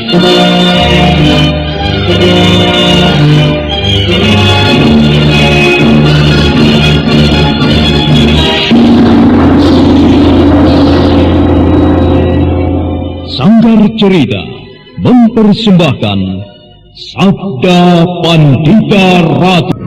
Sanggar Cerita mempersembahkan Sabda Pandita Ratu.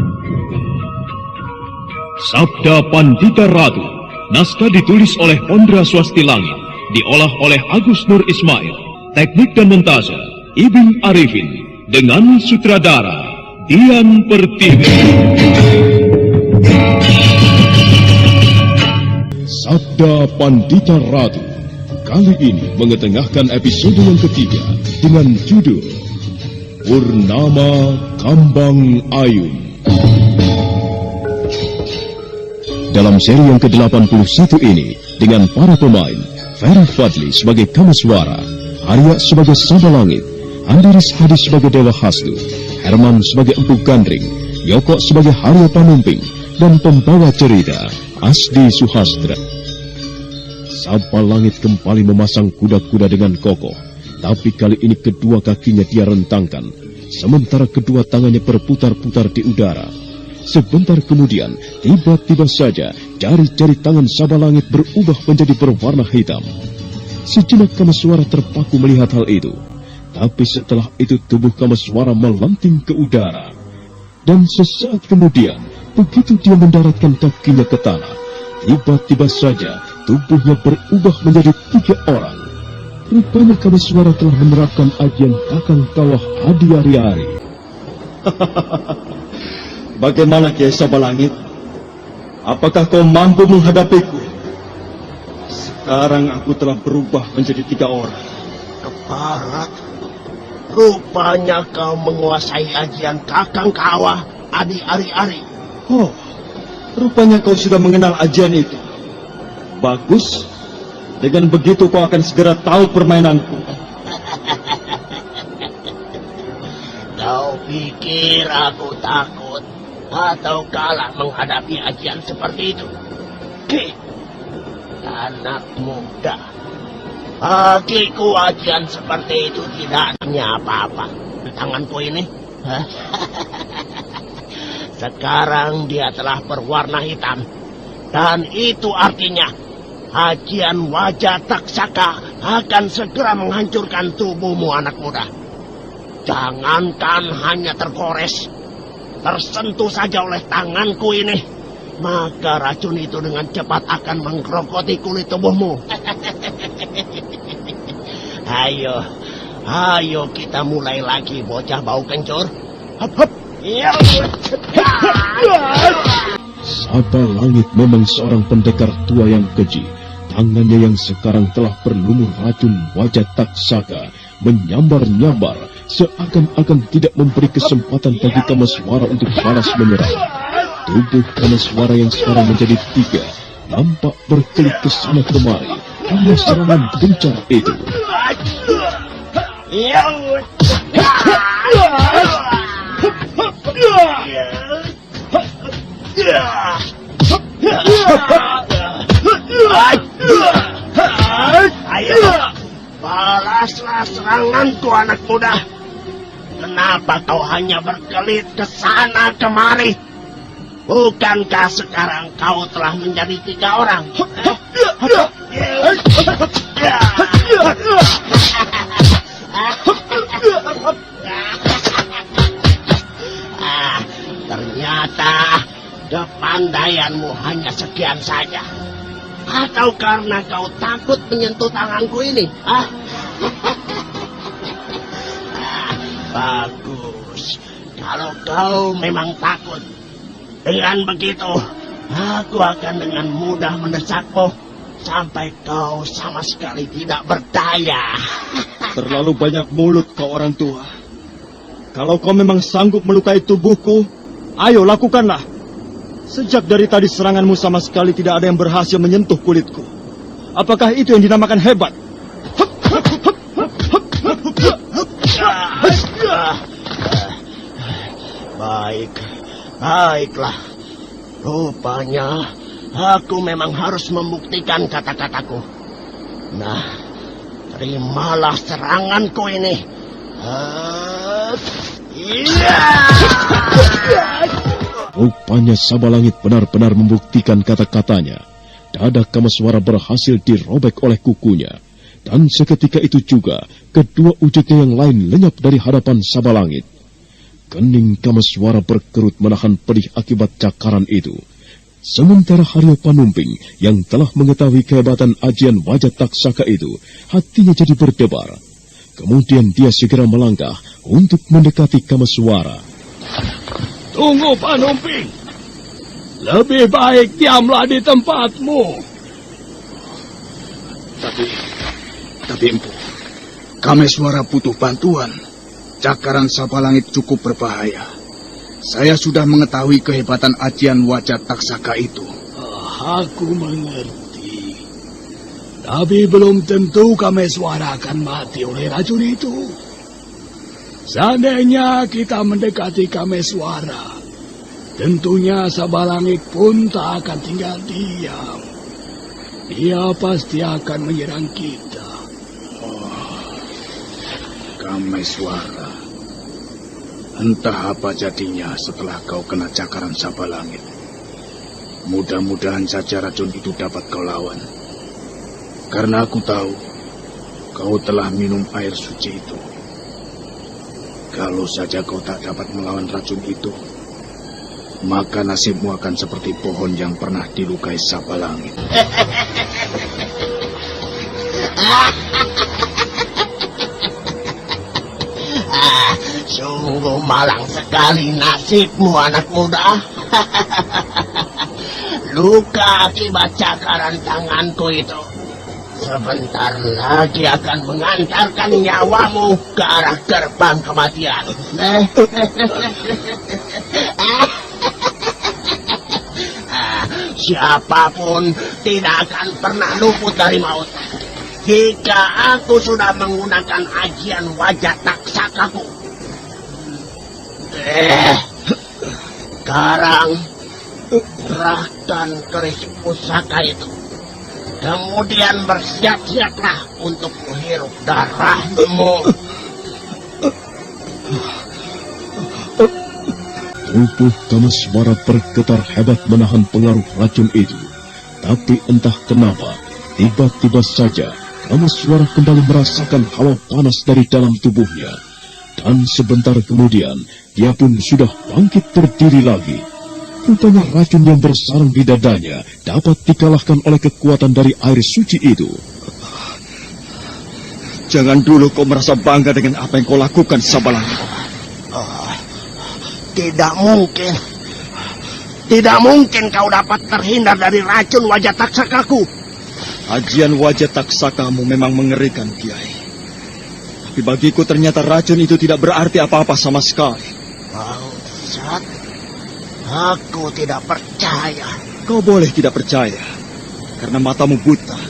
Sabda Pandita Ratu, naskah ditulis oleh Ondra Swasti Langit, diolah oleh Agus Nur Ismail, teknik dan montase Ibing Arifin, dengan sutradara Dian Pertiwi. Sabda Pandita Ratu kali ini mengetengahkan episode yang ketiga dengan judul Purnama Kambang Ayun. Dalam seri yang ke-81 ini, dengan para pemain Ferry Fadli sebagai Kamaswara, Arya sebagai Saba Langit, Andiris Hadi sebagai Dewa Hastu, Herman sebagai Empu Gandring, Yoko sebagai Harya Panumping, dan pembawa cerita Asdi Suhastra. Saba Langit kembali memasang kuda-kuda dengan kokoh, tapi kali ini kedua kakinya dia rentangkan, sementara kedua tangannya berputar-putar di udara. Sebentar kemudian, tiba-tiba saja jari-jari tangan Saba Langit berubah menjadi berwarna hitam. Sejenak Kamaswara terpaku melihat hal itu, tapi setelah itu tubuh Kamaswara melanting ke udara. Dan sesaat kemudian, begitu dia mendaratkan kakinya ke tanah, tiba-tiba saja tubuhnya berubah menjadi 3 orang. Rupanya Kamaswara telah menerapkan ajian Kakang Kawah Hadi Ari-Ari. Bagaimana Kiai Saba Langit? Apakah kau mampu menghadapiku? Sekarang aku telah berubah menjadi 3 orang. Keparat, rupanya kau menguasai ajian Kakang Kawah Hadi Ari-Ari. Oh, rupanya kau sudah mengenal ajian itu. Bagus, dengan begitu kau akan segera tahu permainanku. Kau pikir aku takut atau kalah menghadapi ajian seperti itu? Anak muda, bagiku ajian seperti itu tidak punya apa-apa. Tanganku ini, sekarang dia telah berwarna hitam, dan itu artinya ajian wajah taksaka akan segera menghancurkan tubuhmu, anak muda. Jangankan hanya tergores, tersentuh saja oleh tanganku ini, maka racun itu dengan cepat akan menggerogoti kulit tubuhmu. Ayo kita mulai lagi, bocah bau kencur. Saba Langit memang seorang pendekar tua yang keji. Tangannya yang sekarang telah berlumur racun wajah taksaka menyambar-nyambar, seakan-akan tidak memberi kesempatan bagi Kamaswara untuk balas menyerang. Tubuh Kamaswara yang sekarang menjadi 3 nampak berkelip ke sana kemari karena serangan gencar itu. Ayo, balaslah seranganku, anak muda. Kenapa kau hanya berkelit ke sana kemari? Bukankah sekarang kau telah menjadi 3 orang? Ternyata kepandaianmu hanya sekian saja. Atau karena kau takut menyentuh tanganku ini? Bagus. Kalau kau memang takut, dengan begitu aku akan dengan mudah mendesakmu sampai kau sama sekali tidak berdaya. Terlalu banyak mulut kau orang tua. Kalau kau memang sanggup melukai tubuhku, ayo lakukanlah. Sejak dari tadi seranganmu sama sekali tidak ada yang berhasil menyentuh kulitku. Apakah itu yang dinamakan hebat? Baiklah. Rupanya aku memang harus membuktikan kata-kataku. Nah, terimalah seranganku ini. Iya. Rupanya Sabalangit benar-benar membuktikan kata-katanya. Dada Kameswara berhasil dirobek oleh kukunya. Dan seketika itu juga, kedua wujudnya yang lain lenyap dari hadapan Sabalangit. Kening Kameswara berkerut menahan pedih akibat cakaran itu. Sementara Haryo Panumping yang telah mengetahui kehebatan ajian wajah taksaka itu, hatinya jadi berdebar. Kemudian dia segera melangkah untuk mendekati Kameswara. Tunggu, Panumping. Lebih baik diamlah di tempatmu. Tapi Empu, Kameswara butuh bantuan. Cakaran Sabalangit cukup berbahaya. Saya sudah mengetahui kehebatan ajian wajah taksaka itu. Aku mengerti. Tapi belum tentu Kameswara akan mati oleh racun itu. Seandainya kita mendekati Kameswara, tentunya Sabalangit pun tak akan tinggal diam. Dia pasti akan menyerang kita. Kameswara, entah apa jadinya setelah kau kena cakaran Sabalangit. Mudah-mudahan saja racun itu dapat kau lawan. Karena aku tahu kau telah minum air suci itu. Kalau saja kau tak dapat melawan racun itu, maka nasibmu akan seperti pohon yang pernah dilukai Sabalangit. Sungguh malang sekali nasibmu, anak muda. Luka akibat cakaran tanganku itu sebentar lagi akan mengantarkan nyawamu ke arah gerbang kematian. Siapapun tidak akan pernah luput dari maut jika aku sudah menggunakan ajian wajah taksakaku. Sekarang kerahkan keris pusaka itu. Kemudian bersiap-siaplah untuk menghirup darahmu. Tubuh Kameswara bergetar hebat menahan pengaruh racun itu. Tapi entah kenapa, tiba-tiba saja Kameswara kembali merasakan hawa panas dari dalam tubuhnya. Dan sebentar kemudian, dia pun sudah bangkit berdiri lagi. Rupanya racun yang bersarang di dadanya dapat dikalahkan oleh kekuatan dari air suci itu. Jangan dulu kau merasa bangga dengan apa yang kau lakukan, Sabalangit. Tidak mungkin. Tidak mungkin kau dapat terhindar dari racun wajah taksakaku. Ajian wajah taksakamu memang mengerikan, Kiai. Tapi bagiku ternyata racun itu tidak berarti apa-apa sama sekali. Bangsat, aku tidak percaya. Kau boleh tidak percaya, karena matamu buta.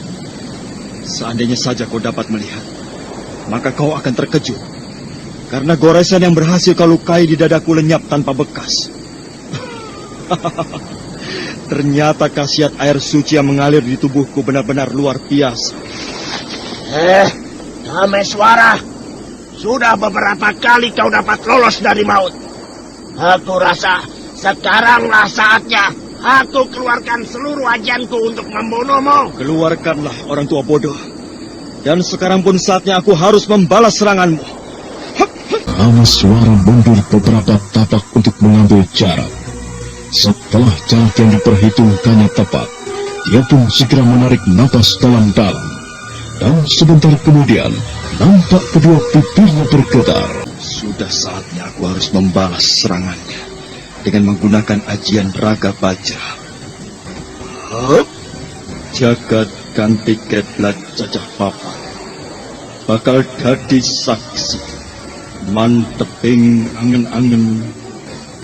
Seandainya saja kau dapat melihat, maka kau akan terkejut. Karena goresan yang berhasil kau lukai di dadaku lenyap tanpa bekas. Ternyata khasiat air suci yang mengalir di tubuhku benar-benar luar biasa. Kameswara, sudah beberapa kali kau dapat lolos dari maut. Aku rasa sekaranglah saatnya aku keluarkan seluruh ajianku untuk membunuhmu. Keluarkanlah, orang tua bodoh. Dan sekarang pun saatnya aku harus membalas seranganmu. Kameswara mundur beberapa tapak untuk mengambil jarak. Setelah jarak yang diperhitungkannya tepat, dia pun segera menarik napas dalam-dalam. Dan sebentar kemudian, nampak kedua bibirnya bergetar. Sudah saatnya aku harus membalas serangannya dengan menggunakan ajian raga baja. Jagat ganti keblat cacah papat, bakal dadi saksi. Manteping angen-angen,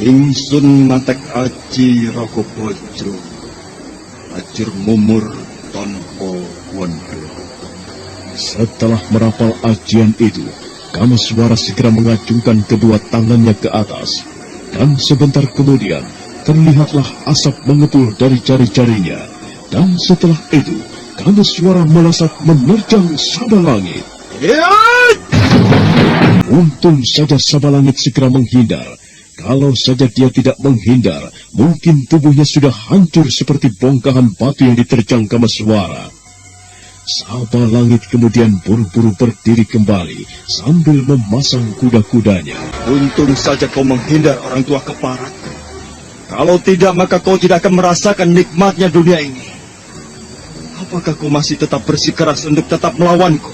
ingsun mantek aji roko bojro, ajur mumur tanpa wondo. Setelah merapal ajian itu, Kameswara segera mengacungkan kedua tangannya ke atas. Dan sebentar kemudian, terlihatlah asap mengepul dari jari-jarinya. Dan setelah itu, Kameswara melesat menerjang Sabalangit. Untung saja Sabalangit segera menghindar. Kalau saja dia tidak menghindar, mungkin tubuhnya sudah hancur seperti bongkahan batu yang diterjang Kameswara. Sabalangit kemudian buru-buru berdiri kembali sambil memasang kuda-kudanya. Untung saja kau menghindar, orang tua keparat. Kalau tidak, maka kau tidak akan merasakan nikmatnya dunia ini. Apakah kau masih tetap bersikeras untuk tetap melawanku?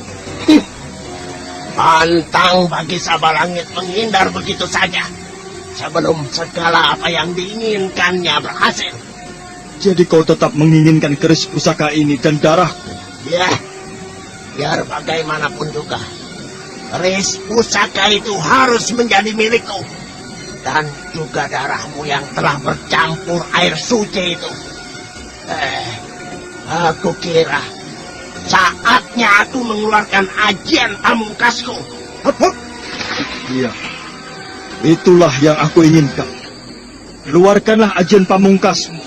Pantang bagi Sabalangit menghindar begitu saja sebelum segala apa yang diinginkannya berhasil. Jadi kau tetap menginginkan keris pusaka ini dan darahku? Ya, biar bagaimanapun juga, keris pusaka itu harus menjadi milikku. Dan juga darahmu yang telah bercampur air suci itu. Aku kira saatnya aku mengeluarkan ajian pamungkasku. Iya, itulah yang aku inginkan. Keluarkanlah ajian pamungkasmu.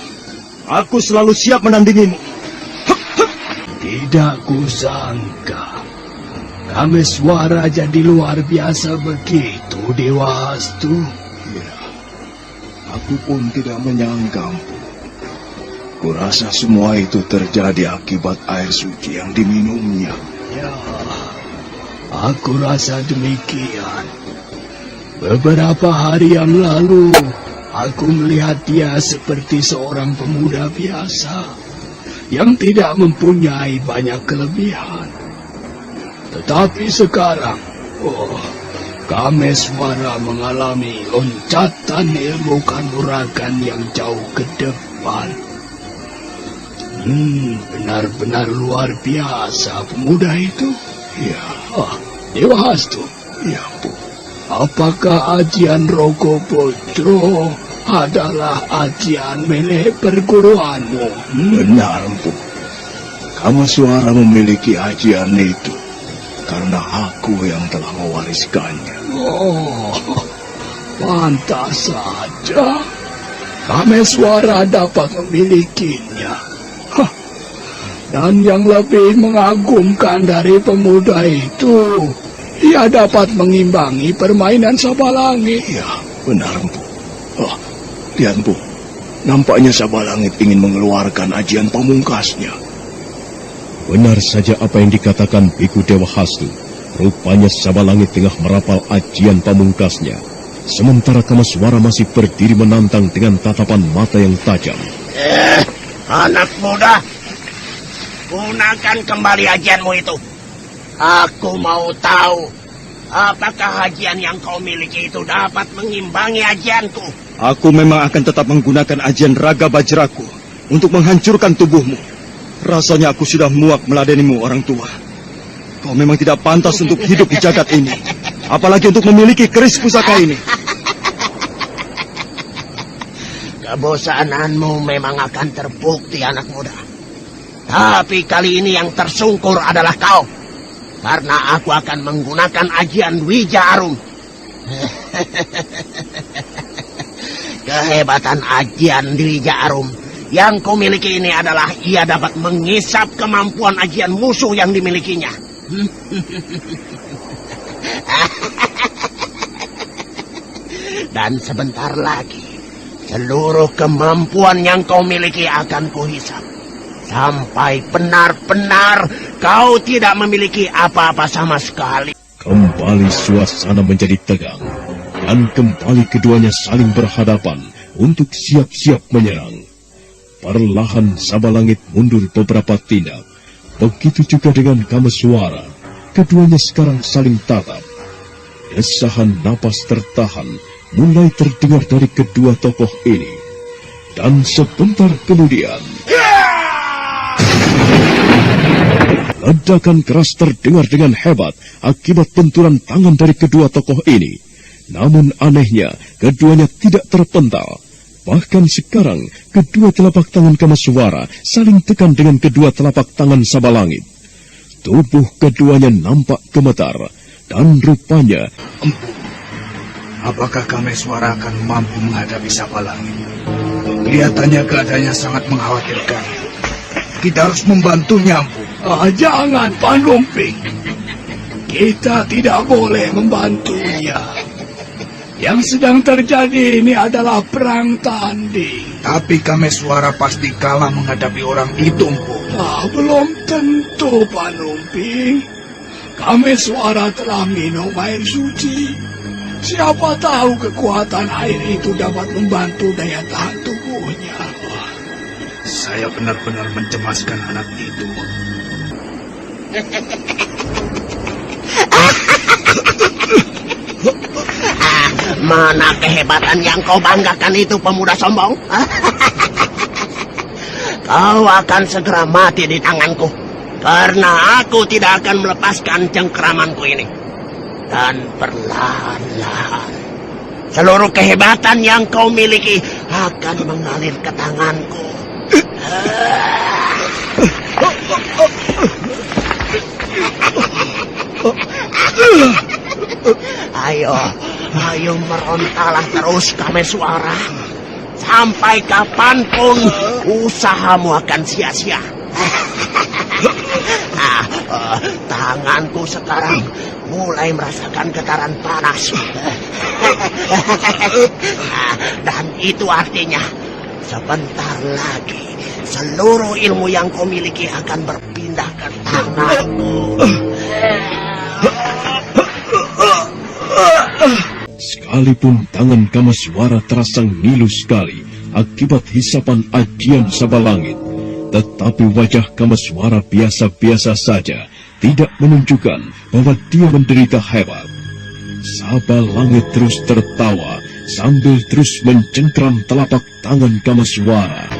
Aku selalu siap menandingimu. Tidak kusangka Kameswara jadi luar biasa begitu, Dewa Hastu. Ya, aku pun tidak menyangka. Kurasa semua itu terjadi akibat air suci yang diminumnya. Ya, aku rasa demikian. Beberapa hari yang lalu, aku melihat dia seperti seorang pemuda biasa yang tidak mempunyai banyak kelebihan. Tetapi sekarang, Kameswara mengalami loncatan ilmu kanuragan yang jauh ke depan. Benar-benar luar biasa pemuda itu. Ya, Dewa Hastu. ya, Bu. Apakah ajian Rogo Bodro adalah ajian milik perguruanmu? Benar, Bu. Kameswara memiliki ajian itu karena aku yang telah mewariskannya. Oh, pantas saja Kameswara dapat memilikinya. Dan yang lebih mengagumkan dari pemuda itu, ia dapat mengimbangi permainan Sabalangit. Ya, benar, Bu. Lihat, Bu. Nampaknya Sabalangit ingin mengeluarkan ajian pamungkasnya. Benar saja apa yang dikatakan Biku Dewa Hastu. Rupanya Sabalangit tengah merapal ajian pamungkasnya. Sementara Kameswara masih berdiri menantang dengan tatapan mata yang tajam. Anak muda, gunakan kembali ajianmu itu. Aku mau tahu, apakah ajian yang kau miliki itu dapat mengimbangi ajianku? Aku memang akan tetap menggunakan ajian raga bajraku untuk menghancurkan tubuhmu. Rasanya aku sudah muak meladenimu, orang tua. Kau memang tidak pantas untuk hidup di jagat ini, apalagi untuk memiliki keris pusaka ini. Kebosananmu memang akan terbukti, anak muda. Tapi kali ini yang tersungkur adalah kau. Karena aku akan menggunakan ajian Wija Arum. Kehebatan ajian Wija Arum yang kumiliki ini adalah ia dapat mengisap kemampuan ajian musuh yang dimilikinya. Dan sebentar lagi, seluruh kemampuan yang kau miliki akan kuhisap. Sampai benar-benar kau tidak memiliki apa-apa sama sekali. Kembali suasana menjadi tegang. Dan kembali keduanya saling berhadapan untuk siap-siap menyerang. Perlahan Sabalangit mundur beberapa tindak. Begitu juga dengan Kameswara. Keduanya sekarang saling tatap. Desahan napas tertahan mulai terdengar dari kedua tokoh ini. Dan sebentar kemudian, ledakan keras terdengar dengan hebat akibat benturan tangan dari kedua tokoh ini. Namun anehnya, keduanya tidak terpental. Bahkan sekarang, kedua telapak tangan Kameswara saling tekan dengan kedua telapak tangan Sabalangit. Tubuh keduanya nampak gemetar, dan rupanya... Apakah Kameswara akan mampu menghadapi Sabalangit? Kelihatannya keadaannya sangat mengkhawatirkan. Kita harus membantunya, Empu. Jangan, Pan Lumping. Kita tidak boleh membantunya. Yang sedang terjadi ini adalah perang tanding. Tapi Kameswara pasti kalah menghadapi orang itu, Empu. Belum tentu, Panumping. Kameswara telah minum air suci. Siapa tahu kekuatan air itu dapat membantu daya tahan tubuhnya. Saya benar-benar mencemaskan anak itu. Mana kehebatan yang kau banggakan itu, pemuda sombong? Kau akan segera mati di tanganku, karena aku tidak akan melepaskan cengkeramanku ini. Dan perlahan-lahan, seluruh kehebatan yang kau miliki akan mengalir ke tanganku. Ayo merontalah terus, Kameswara. Sampai kapanpun usahamu akan sia-sia. Tanganku sekarang mulai merasakan getaran panas. Dan itu artinya sebentar lagi seluruh ilmu yang kau miliki akan berpindah ke tanganku. Sekalipun tangan Kameswara terasa ngilu sekali akibat hisapan ajian Sabalangit, tetapi wajah Kameswara biasa-biasa saja, tidak menunjukkan bahwa dia menderita hebat. Sabalangit terus tertawa sambil terus mencengkram telapak tangan Kameswara.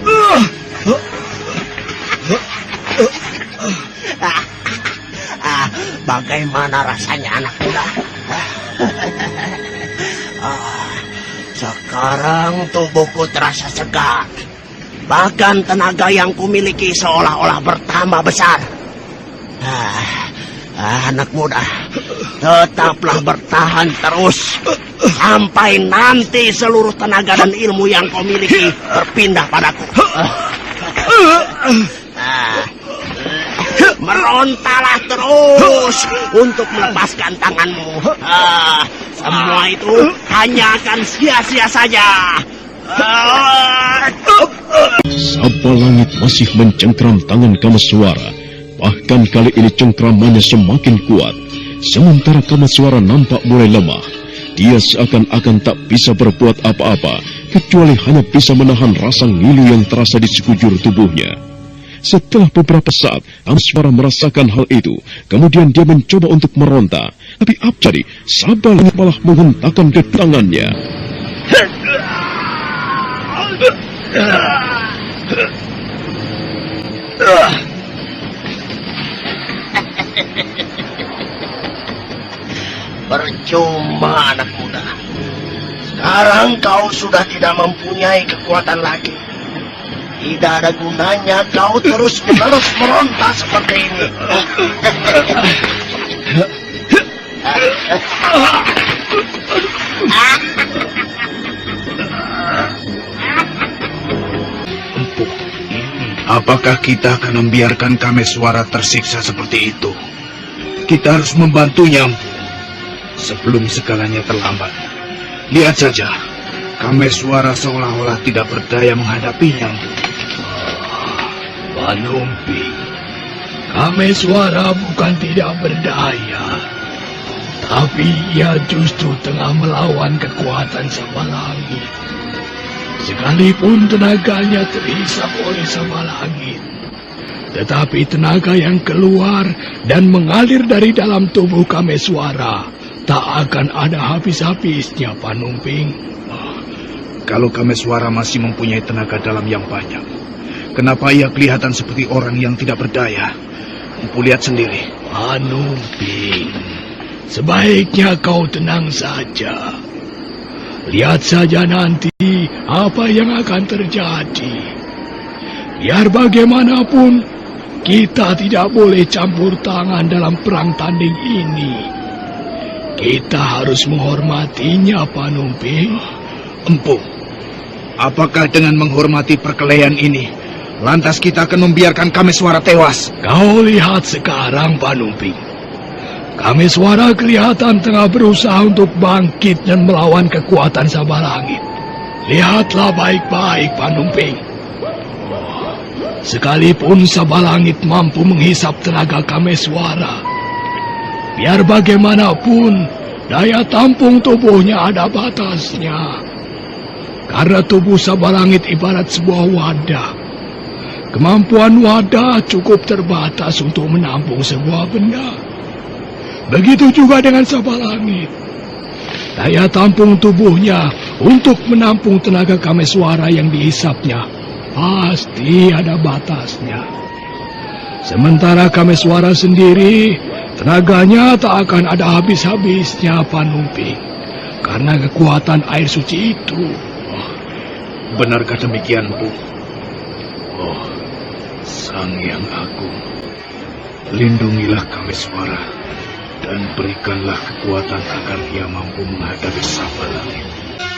Bagaimana rasanya, anak muda? Sekarang tubuhku terasa segar. Bahkan tenaga yang kumiliki seolah-olah bertambah besar. Anak muda, tetaplah bertahan terus sampai nanti seluruh tenaga dan ilmu yang kau miliki berpindah padaku. Merontalah terus untuk melepaskan tanganmu. Semua itu hanya akan sia-sia saja. Sabalangit masih mencengkram tangan Kameswara. Bahkan kali ini cengkramannya semakin kuat. Sementara Kameswara nampak mulai lemah. Dia seakan-akan tak bisa berbuat apa-apa, kecuali hanya bisa menahan rasa ngilu yang terasa di sekujur tubuhnya. Setelah beberapa saat, Kameswara merasakan hal itu. Kemudian dia mencoba untuk meronta. Tapi apa jadi? Sabalangit malah menghentakkan ke tangannya. Percuma, anak muda. Sekarang kau sudah tidak mempunyai kekuatan lagi. Tidak ada gunanya kau terus-menerus meronta seperti ini. Apakah kita akan membiarkan Kameswara tersiksa seperti itu? Kita harus membantunya, Empu. Sebelum segalanya terlambat. Lihat saja, Kameswara seolah-olah tidak berdaya menghadapinya, Empu. Panumping, Kameswara bukan tidak berdaya, tapi ia justru tengah melawan kekuatan Sabalangit. Sekalipun tenaganya terhisap oleh Sabalangit, tetapi tenaga yang keluar dan mengalir dari dalam tubuh Kameswara tak akan ada habis-habisnya, Panumping. Kalau Kameswara masih mempunyai tenaga dalam yang banyak, kenapa ia kelihatan seperti orang yang tidak berdaya? Empu lihat sendiri. Panumping, sebaiknya kau tenang saja. Lihat saja nanti apa yang akan terjadi. Biar bagaimanapun, kita tidak boleh campur tangan dalam perang tanding ini. Kita harus menghormatinya, Panumping. Empu, apakah dengan menghormati perkelahian ini, lantas kita akan membiarkan Kameswara tewas? Kau lihat sekarang, Panumping. Kameswara kelihatan tengah berusaha untuk bangkit dan melawan kekuatan Sabalangit. Lihatlah baik-baik, Panumping. Sekalipun Sabalangit mampu menghisap tenaga Kameswara, biar bagaimanapun daya tampung tubuhnya ada batasnya. Karena tubuh Sabalangit ibarat sebuah wadah. Kemampuan wadah cukup terbatas untuk menampung sebuah benda. Begitu juga dengan Sabalangit. Daya tampung tubuhnya untuk menampung tenaga Kameswara yang dihisapnya pasti ada batasnya. Sementara Kameswara sendiri, tenaganya tak akan ada habis-habisnya, Panumping, karena kekuatan air suci itu. Benarkah demikian, Bu? Oh, Sang Yang Agung, lindungilah Kameswara dan berikanlah kekuatan agar ia mampu menghadapi Sabalangit.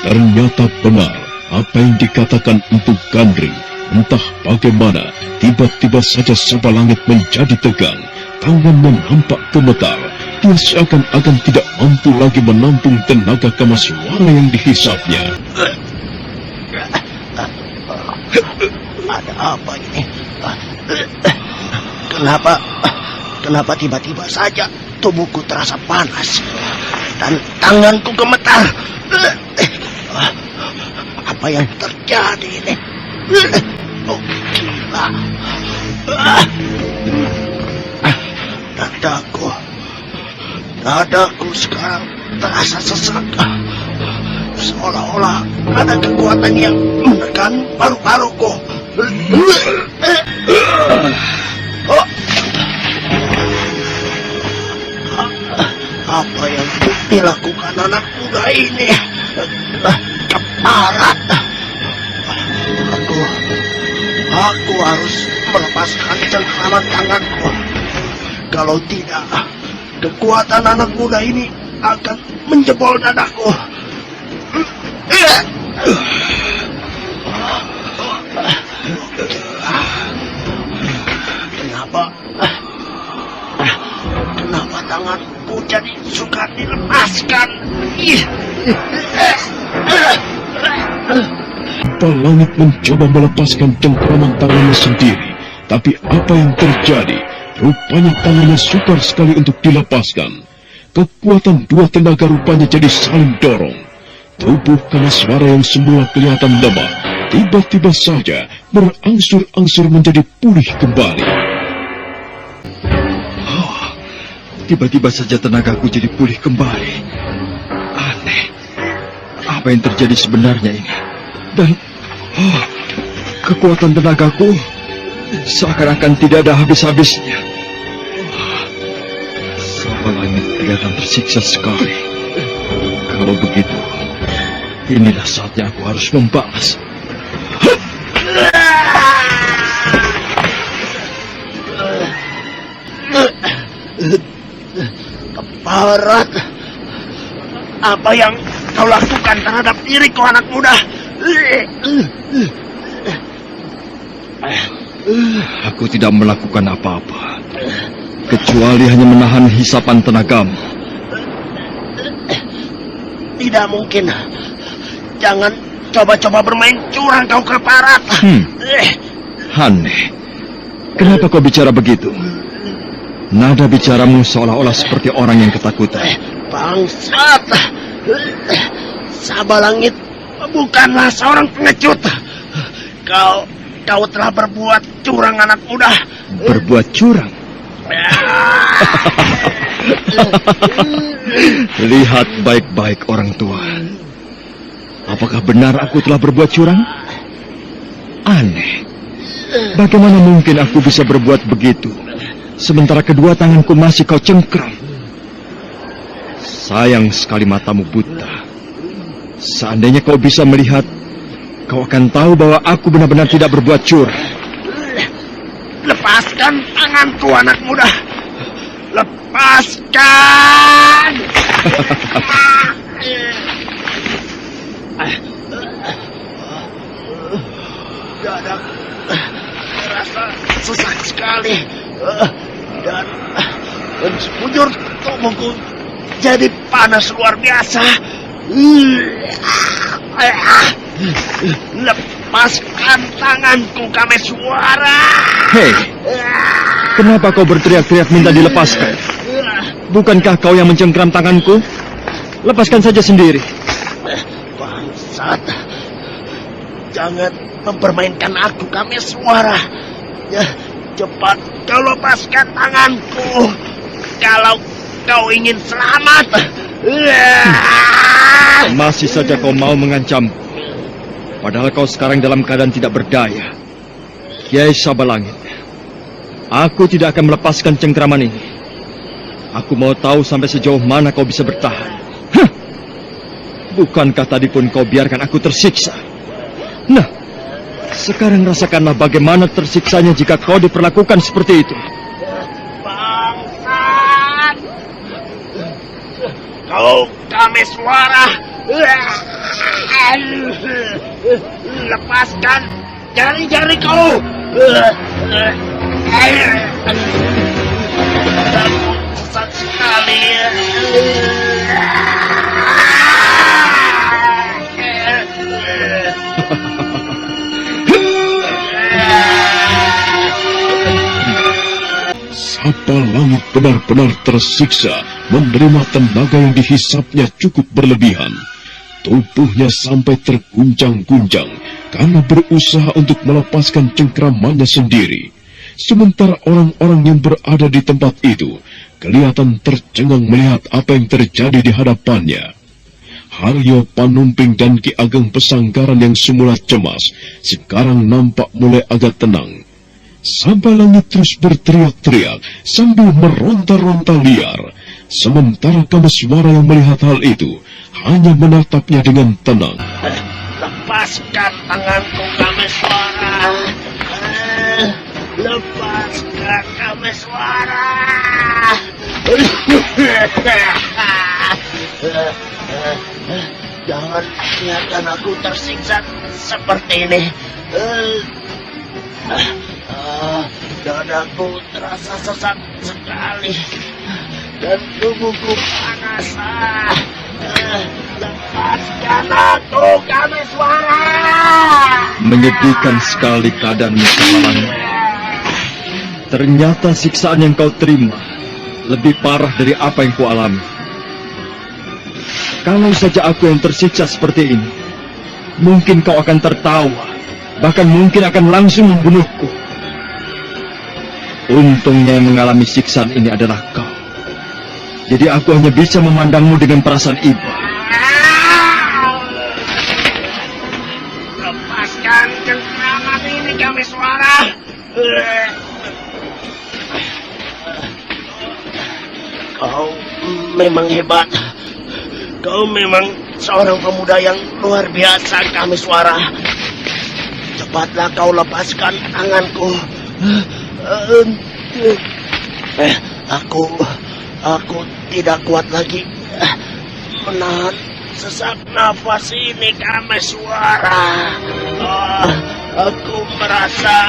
Ternyata benar apa yang dikatakan Empu Gandring. Entah bagaimana, tiba-tiba saja Sabalangit menjadi tegang. Tangannya nampak gemetar. Dia seakan-akan tidak mampu lagi menampung tenaga Kameswara yang dihisapnya. Ada apa ini? Kenapa tiba-tiba saja tubuhku terasa panas dan tanganku gemetar? Apa yang terjadi ini? Oh, gila. Dadaku sekarang terasa sesak. Seolah-olah ada kekuatan yang menekan paru-paruku. Oh. Apa yang dilakukan anak muda ini? Keparat. Aku harus melepaskan cengkraman tanganku. Kalau tidak, kekuatan anak muda ini akan menjebol dadaku. Kenapa tanganku jadi suka dilepaskan? Sabalangit mencoba melepaskan cengkraman tangannya sendiri, tapi apa yang terjadi? Rupanya tangannya sukar sekali untuk dilepaskan. Kekuatan dua tenaga rupanya jadi saling dorong. Tubuh Kameswara yang semula kelihatan lemah, tiba-tiba saja berangsur-angsur menjadi pulih kembali. Tiba-tiba saja tenagaku jadi pulih kembali. Aneh. Apa yang terjadi sebenarnya ini? Dan kekuatan tenagaku seakan-akan tidak ada habis-habisnya. Sabalangit kelihatan tersiksa sekali. Kalau begitu, inilah saatnya aku harus membalas. Keparat. Apa yang kau lakukan terhadap diriku, anak muda? Aku tidak melakukan apa-apa, kecuali hanya menahan hisapan tenagamu. Tidak mungkin. Jangan coba-coba bermain curang, kau Keparat. Aneh. Kenapa kau bicara begitu? Nada bicaramu seolah-olah seperti orang yang ketakutan. Bangsat. Sabalangit bukanlah seorang pengecut. Kau telah berbuat curang, anak muda. Berbuat curang? Lihat baik-baik, orang tua. Apakah benar aku telah berbuat curang? Aneh. Bagaimana mungkin aku bisa berbuat begitu, sementara kedua tanganku masih kau cengkram? Sayang sekali matamu buta. Seandainya kau bisa melihat, kau akan tahu bahwa aku benar-benar tidak berbuat curang. Lepaskan tanganku, anak muda. Lepaskan. Dadaku terasa sesak sekali. Dan sekujur tubuhku jadi panas luar biasa. Lepaskan tanganku, Kameswara. Hei, kenapa kau berteriak-teriak minta dilepaskan? Bukankah kau yang mencengkram tanganku? Lepaskan saja sendiri. Bangsat, jangan mempermainkan aku, Kameswara. Ya, cepat kau lepaskan tanganku kalau kau ingin selamat. Masih saja kau mau mengancamku. Padahal kau sekarang dalam keadaan tidak berdaya. Kiai Sabalangit, aku tidak akan melepaskan cengkraman ini. Aku mau tahu sampai sejauh mana kau bisa bertahan. Hah! Bukankah tadi pun kau biarkan aku tersiksa? Nah, sekarang rasakanlah bagaimana tersiksanya jika kau diperlakukan seperti itu. Bangsat! Kau Kameswara! Lepaskan jari-jari kau! Aku sesat sekali. Sapalangit benar-benar tersiksa menerima tenaga yang dihisapnya cukup berlebihan. Tubuhnya sampai terguncang-guncang karena berusaha untuk melepaskan cengkramannya sendiri. Sementara orang-orang yang berada di tempat itu kelihatan tercengang melihat apa yang terjadi di hadapannya. Haryo Panumping dan Ki Ageng Pesanggaran yang semula cemas sekarang nampak mulai agak tenang. Sabalangit terus berteriak-teriak sambil meronta-ronta liar. Sementara Kameswara yang melihat hal itu hanya menatapnya dengan tenang. Lepaskan tanganku, Kameswara. Lepaskan Kameswara. Jangan biarkan aku tersiksa seperti ini. Dadaku terasa sesak sekali dan tubuhku panas. Lepaskan aku, Kameswara. Menyedihkan sekali keadaanmu, Sabalangit. Ternyata siksaan yang kau terima lebih parah dari apa yang kau alami. Kalau saja aku yang tersiksa seperti ini, mungkin kau akan tertawa, bahkan mungkin akan langsung membunuhku. Untungnya yang mengalami siksaan ini adalah kau. Jadi aku hanya bisa memandangmu dengan perasaan iba. Lepaskan cengkraman ini, Kameswara. Kau memang hebat. Kau memang seorang pemuda yang luar biasa, Kameswara. Cepatlah kau lepaskan tanganku. Aku tidak kuat lagi menahan sesak nafas ini, Kameswara. Aku merasa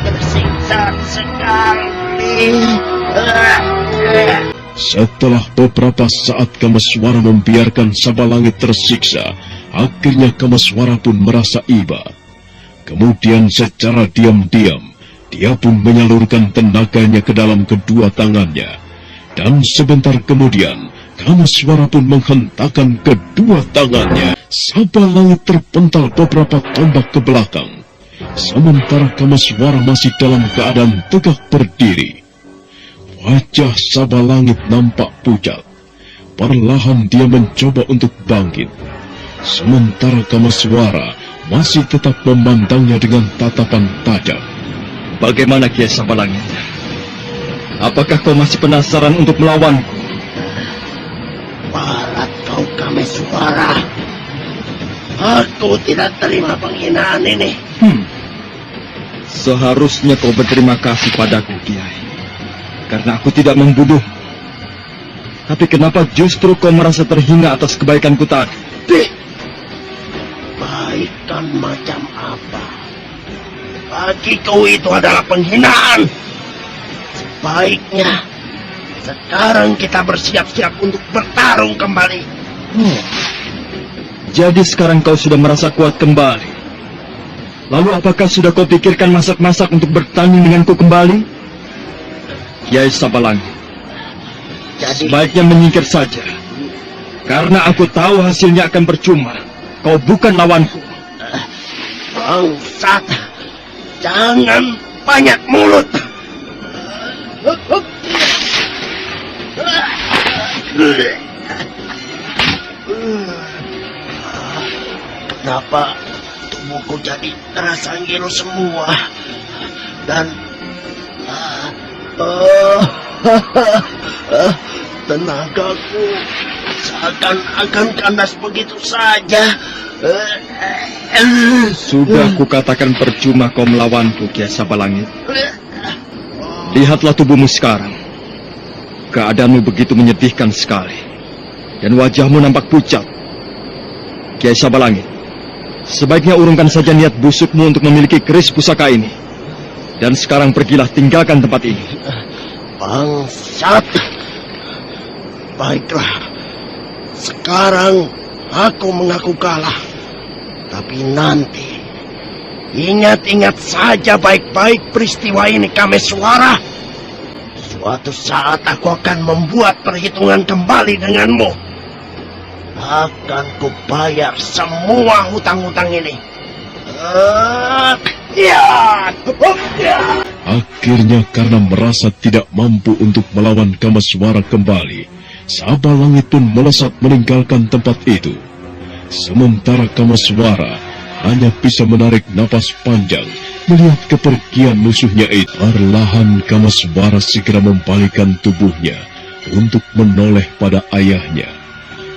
tersiksa sekali. Setelah beberapa saat Kameswara membiarkan Sabalangit tersiksa, akhirnya Kameswara pun merasa iba. Kemudian secara diam-diam, dia pun menyalurkan tenaganya ke dalam kedua tangannya. Dan sebentar kemudian, Kameswara pun menghentakkan kedua tangannya. Sabalangit terpental beberapa tombak ke belakang. Sementara Kameswara masih dalam keadaan tegak berdiri. Wajah Sabalangit nampak pucat. Perlahan dia mencoba untuk bangkit. Sementara Kameswara masih tetap memandangnya dengan tatapan tajam. Bagaimana, Kiai Sabalangit? Apakah kau masih penasaran untuk melawanku? Barat kau, Kameswara. Aku tidak terima penghinaan ini. Seharusnya kau berterima kasih padaku, Kiai. Karena aku tidak membunuh. Tapi kenapa justru kau merasa terhina atas kebaikanku tadi? Kebaikan macam apa? Bagiku itu adalah penghinaan. Sebaiknya Sekarang kita bersiap-siap untuk bertarung kembali. Jadi sekarang kau sudah merasa kuat kembali. Lalu apakah sudah kau pikirkan masak-masak untuk bertanding denganku kembali? Kiai Sabalangi, sebaiknya menyingkir saja. Karena aku tahu hasilnya akan percuma. Kau bukan lawanku. Bangsat, jangan banyak mulut. Kenapa tubuhku jadi terasa ngilu semua dan tenagaku seakan-akan kandas begitu saja. Sudah kukatakan percuma kau melawanku, Kiai Sabalangit. Lihatlah tubuhmu sekarang. Keadaanmu begitu menyedihkan sekali. Dan wajahmu nampak pucat. Kiai Sabalangit, sebaiknya urungkan saja niat busukmu untuk memiliki keris pusaka ini. Dan sekarang pergilah, tinggalkan tempat ini. Bangsat. Baiklah. Sekarang aku mengaku kalah. Tapi nanti ingat-ingat saja baik-baik peristiwa ini, Kameswara. Suatu saat aku akan membuat perhitungan kembali denganmu. Akan kubayar semua hutang-hutang ini. Akhirnya karena merasa tidak mampu untuk melawan Kameswara kembali, Sabalangit pun melesat meninggalkan tempat itu. Sementara Kameswara hanya bisa menarik napas panjang melihat kepergian musuhnya itu. Perlahan Kameswara segera membalikkan tubuhnya untuk menoleh pada ayahnya.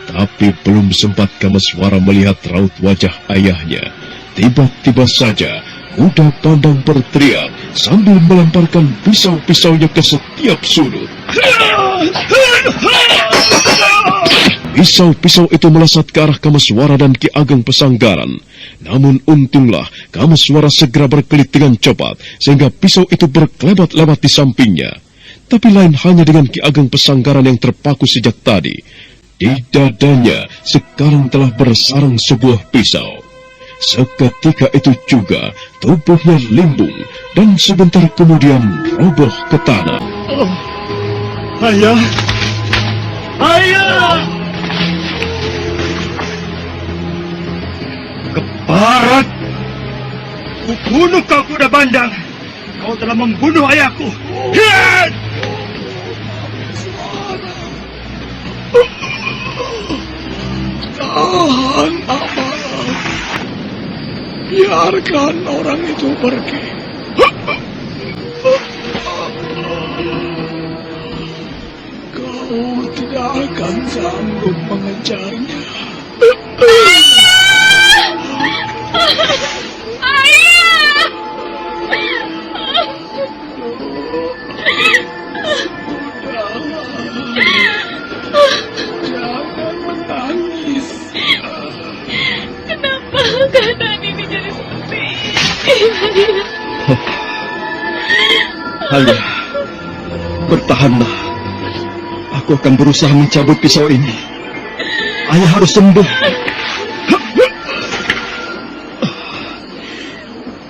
Tapi belum sempat Kameswara melihat raut wajah ayahnya, tiba-tiba saja kuda pandang berteriak sambil melemparkan pisau-pisaunya ke setiap sudut. Pisau-pisau itu melesat ke arah Kameswara dan Ki Ageng Pesanggaran. Namun untunglah Kameswara segera berkelit dengan cepat sehingga pisau itu berkelebat-lebat di sampingnya. Tapi lain hanya dengan Ki Ageng Pesanggaran yang terpaku sejak tadi. Di dadanya sekarang telah bersarang sebuah pisau. Seketika itu juga tubuhnya limbung dan sebentar kemudian roboh ke tanah. Ayah! Ayah! Keparat! Kubunuh kau, kuda bandang! Kau telah membunuh ayahku! Hiat! Tahan amarah. Biarkan orang itu pergi. Kau tidak akan sanggup mengejarnya. Ayah! Jangan menangis. Kenapa keadaan ini jadi seperti ini? Ayah, bertahanlah. Aku akan berusaha mencabut pisau ini. Ayah harus sembuh.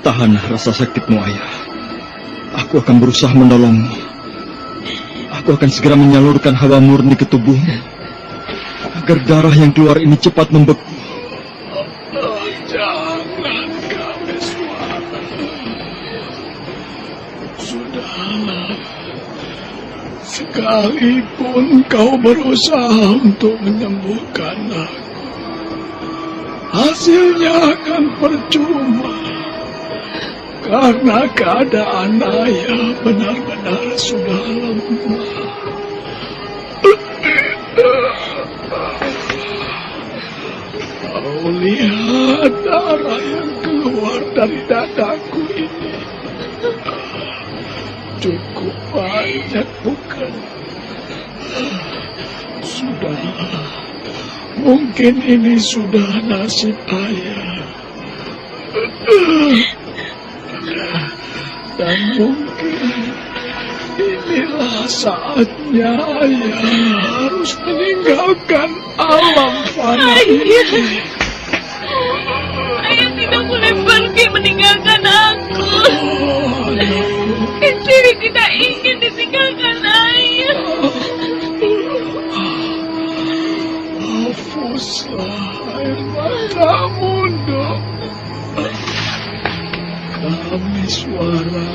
Tahanlah rasa sakitmu, ayah. Aku akan berusaha menolongmu. Aku akan segera menyalurkan hawa murni ke tubuhmu, agar darah yang keluar ini cepat membeku. Jangan, Kameswara. Sudahlah. Sekalipun kau berusaha untuk menyembuhkan aku, hasilnya akan percuma. Karena keadaan ayah benar-benar sudah lemah. Kau lihat darah yang keluar dari dadaku ini. Cukup banyak, bukan? Sudahlah. Mungkin ini sudah nasib ayah. Dan mungkin ini Inilah saatnya ayah harus meninggalkan alam fana ini. Ayah tidak boleh pergi meninggalkan aku. Istri tidak ingin ditinggalkan ayah. Hapuslah air matamu, Dok. Kami suara.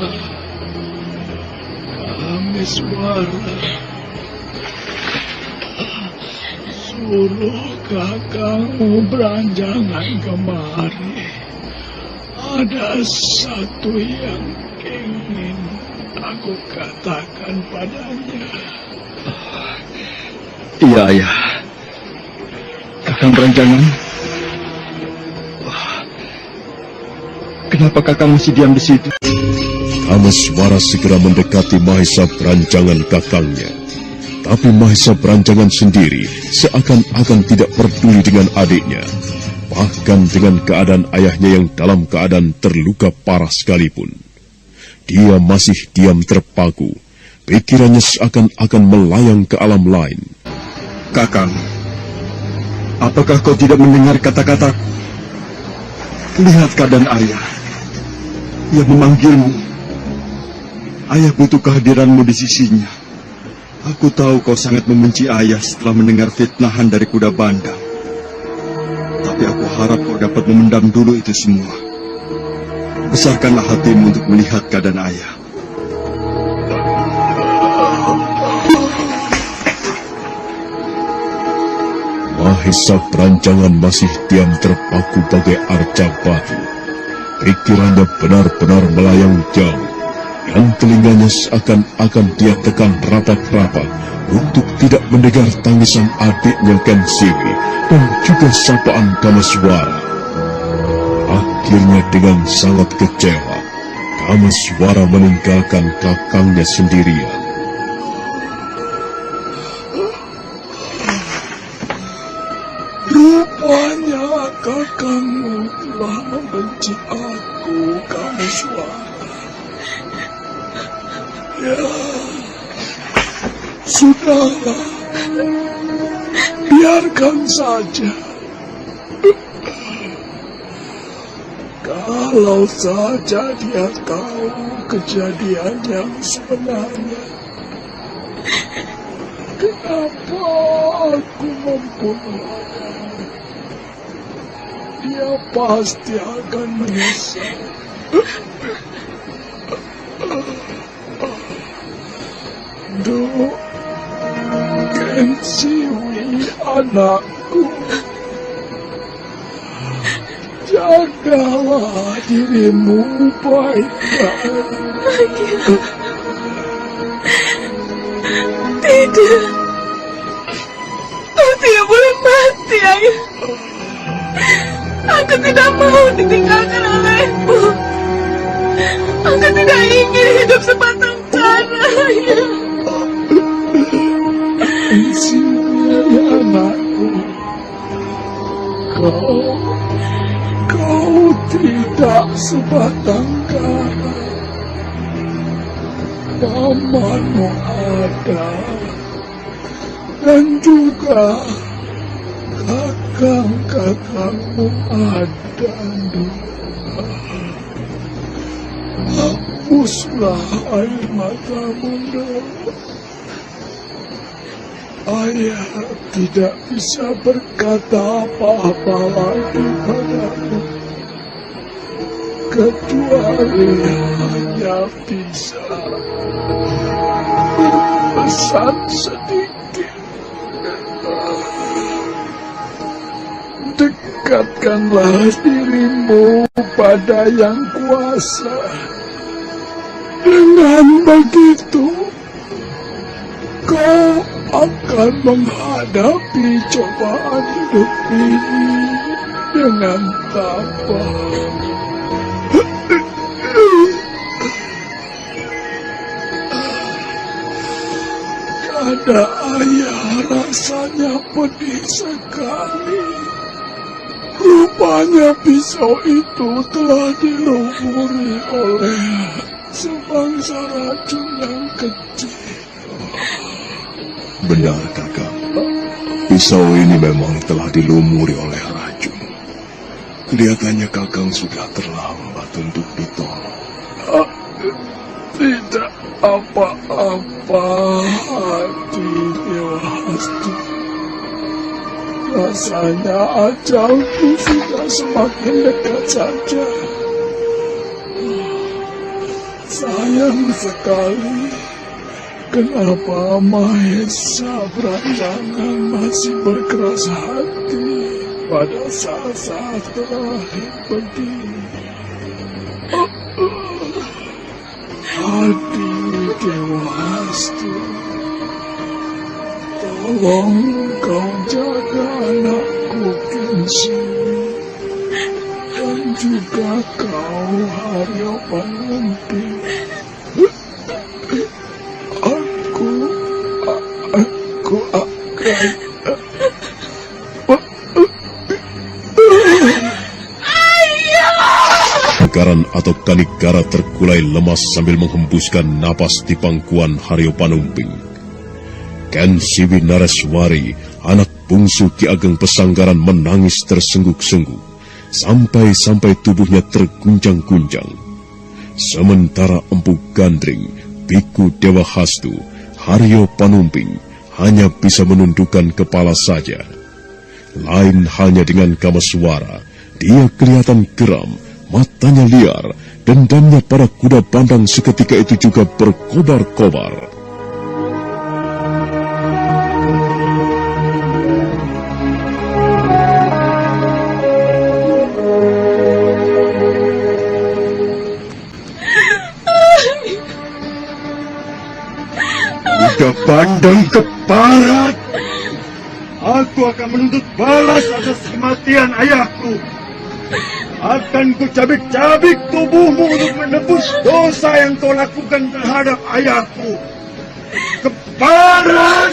Suruh kakakmu beranjangan kemari. Ada satu yang ingin aku katakan padanya. Iya, ayah. Kakang beranjangan. Kenapa kakang masih diam di situ? Kameswara segera mendekati Mahesa beranjangan kakangnya. Tapi Mahesa beranjangan sendiri seakan-akan tidak peduli dengan adiknya. Bahkan dengan keadaan ayahnya yang dalam keadaan terluka parah sekalipun. Dia masih diam terpaku. Pikirannya seakan-akan melayang ke alam lain. Kakang, apakah kau tidak mendengar kata-kataku? Lihat keadaan ayah. Ia memanggilmu. Ayah butuh kehadiranmu di sisinya. Aku tahu kau sangat membenci ayah setelah mendengar fitnahan dari kuda bandang. Tapi aku harap kau dapat memendam dulu itu semua. Besarkanlah hatimu untuk melihat keadaan ayah. Mahesa beranjangan masih diam terpaku bagai arca batu. Pikirannya benar-benar melayang jauh. Dan telinganya seakan-akan dia tekan rapat-rapat untuk tidak mendengar tangisan adiknya Kensiri dan juga sapaan Kameswara. Akhirnya dengan sangat kecewa, Kameswara meninggalkan kakangnya sendirian. Rupanya kakangmu telah membenci aku, Kameswara. Ya, sudahlah, biarkan saja. Kalau saja dia tahu kejadian yang sebenarnya, kenapa aku membunuhnya? Dia pasti akan menyesal. Duk, Kensiwi anakku, jagalah dirimu baik-baik. Tidak. Aku tidak boleh mati, ayah. Aku tidak mau ditinggalkan olehmu. Aku tidak ingin hidup sebatang kara, ayah. Kensiwi anakku, kau tidak sebatang kara. Pamanmu ada, dan juga kakang-kakangmu ada. Hapuslah air matamu, Dok. Ayah tidak bisa berkata apa-apa lagi padamu, kecuali hanya bisa berpesan sedikit. Dekatkanlah dirimu pada yang kuasa. Dengan begitu, kau akan menghadapi cobaan hidup ini dengan tabah. Ada ayah rasanya pedih sekali. Rupanya pisau itu telah dilumuri oleh sebangsa racun yang kecil. Benar, Kakang. Pisau ini memang telah dilumuri oleh racun. Kelihatannya Kakang sudah terlambat untuk ditolong. Tidak apa-apa, hati Dewa Hastu. Rasanya ajalku sudah semakin dekat saja. Sayang sekali, kenapa Mahesa Berantangan masih berkeras hati pada saat-saat terakhir begini. Hati Dewa Hastu, tolong kau jaga anakku Kensiwi, dan juga kau Haryo Panumping. Aku akan... Karan atau Kanikara terkulai lemas sambil menghembuskan napas di pangkuan Haryo Panumping. Kensiwi Nareswari, anak bungsu Ki Ageng Pesanggaran, menangis tersengguk-sengguk, sampai-sampai tubuhnya terguncang-guncang. Sementara Empu Gandring, Biku Dewa Hastu, Haryo Panumping hanya bisa menundukkan kepala saja. Lain halnya dengan Kameswara, dia kelihatan geram, matanya liar, dendamnya pada kuda bandang seketika itu juga berkobar-kobar. Kuda bandang keparat. Aku akan menuntut balas atas kematian ayahku. Akan kucabik-cabik tubuhmu untuk menebus dosa yang kau lakukan terhadap ayahku. Keparat!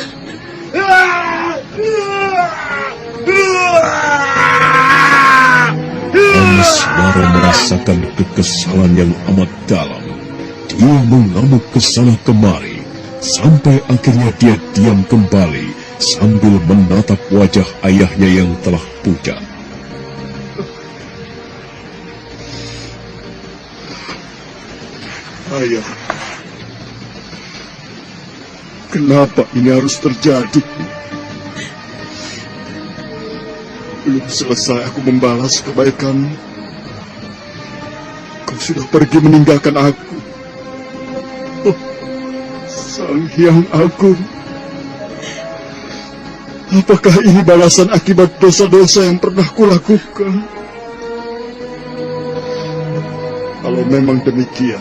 Kameswara merasakan kekesalan yang amat dalam. Dia mengamuk ke sana kemari, sampai akhirnya dia diam kembali sambil menatap wajah ayahnya yang telah pucat. Ayah, kenapa ini harus terjadi? Belum selesai aku membalas kebaikanmu, kau sudah pergi meninggalkan aku. Oh, Sang Hyang Agung, apakah ini balasan akibat dosa-dosa yang pernah kulakukan? Kalau memang demikian,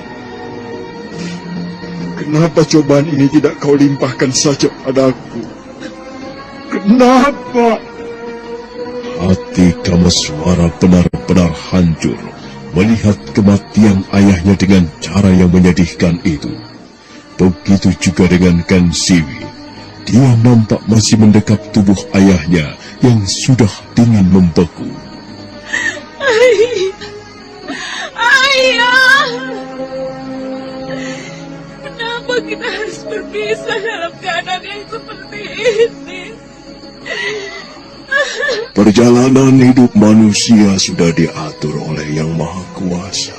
kenapa cobaan ini tidak kau limpahkan saja padaku? Kenapa? Hati Kameswara benar-benar hancur melihat kematian ayahnya dengan cara yang menyedihkan itu. Begitu juga dengan Kensiwi. Dia nampak masih mendekap tubuh ayahnya yang sudah dingin membeku. Ayah! Kenapa kita harus berpisah dalam keadaan yang seperti ini? Perjalanan hidup manusia sudah diatur oleh Yang Maha Kuasa.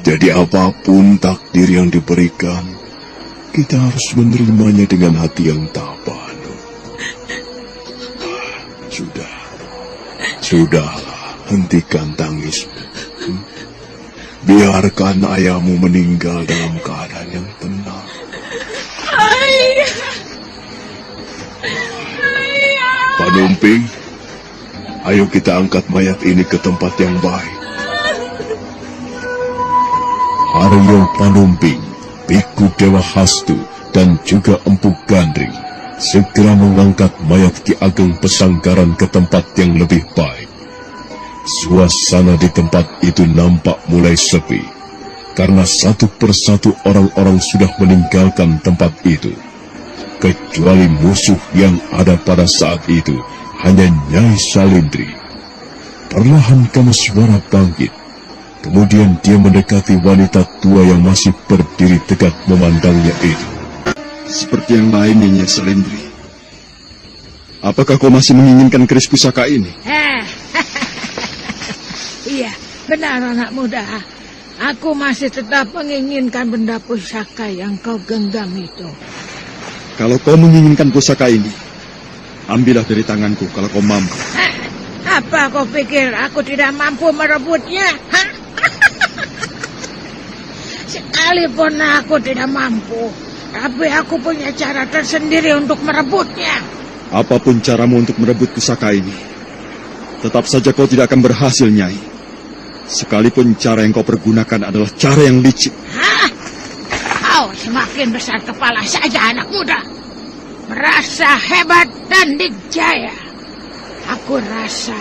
Jadi apapun takdir yang diberikan, kita harus menerimanya dengan hati yang tabah. Sudahlah, hentikan tangismu. Biarkan ayahmu meninggal dalam keadaan yang tenang. Ayah! Panumping, ayo kita angkat mayat ini ke tempat yang baik. Haryo Panumping, Biku Dewa Hastu, dan juga Empu Gandring segera mengangkat mayat Ki Ageng Pesanggaran ke tempat yang lebih baik. Suasana di tempat itu nampak mulai sepi, karena satu persatu orang-orang sudah meninggalkan tempat itu. Kecuali musuh yang ada pada saat itu hanya Nyai Salindri. Perlahan Kameswara bangkit. Kemudian dia mendekati wanita tua yang masih berdiri tegak memandangnya itu. Seperti yang lainnya, Nyai Selendri. Apakah kau masih menginginkan keris pusaka ini? Iya, benar anak muda. Aku masih tetap menginginkan benda pusaka yang kau genggam itu. Kalau kau menginginkan pusaka ini, ambillah dari tanganku kalau kau mampu. Apa kau pikir aku tidak mampu merebutnya? Sekalipun aku tidak mampu, tapi aku punya cara tersendiri untuk merebutnya. Apapun caramu untuk merebut pusaka ini, tetap saja kau tidak akan berhasil, Nyai. Sekalipun cara yang kau pergunakan adalah cara yang licik. Kau semakin besar kepala saja, anak muda. Merasa hebat dan dijaya. Aku rasa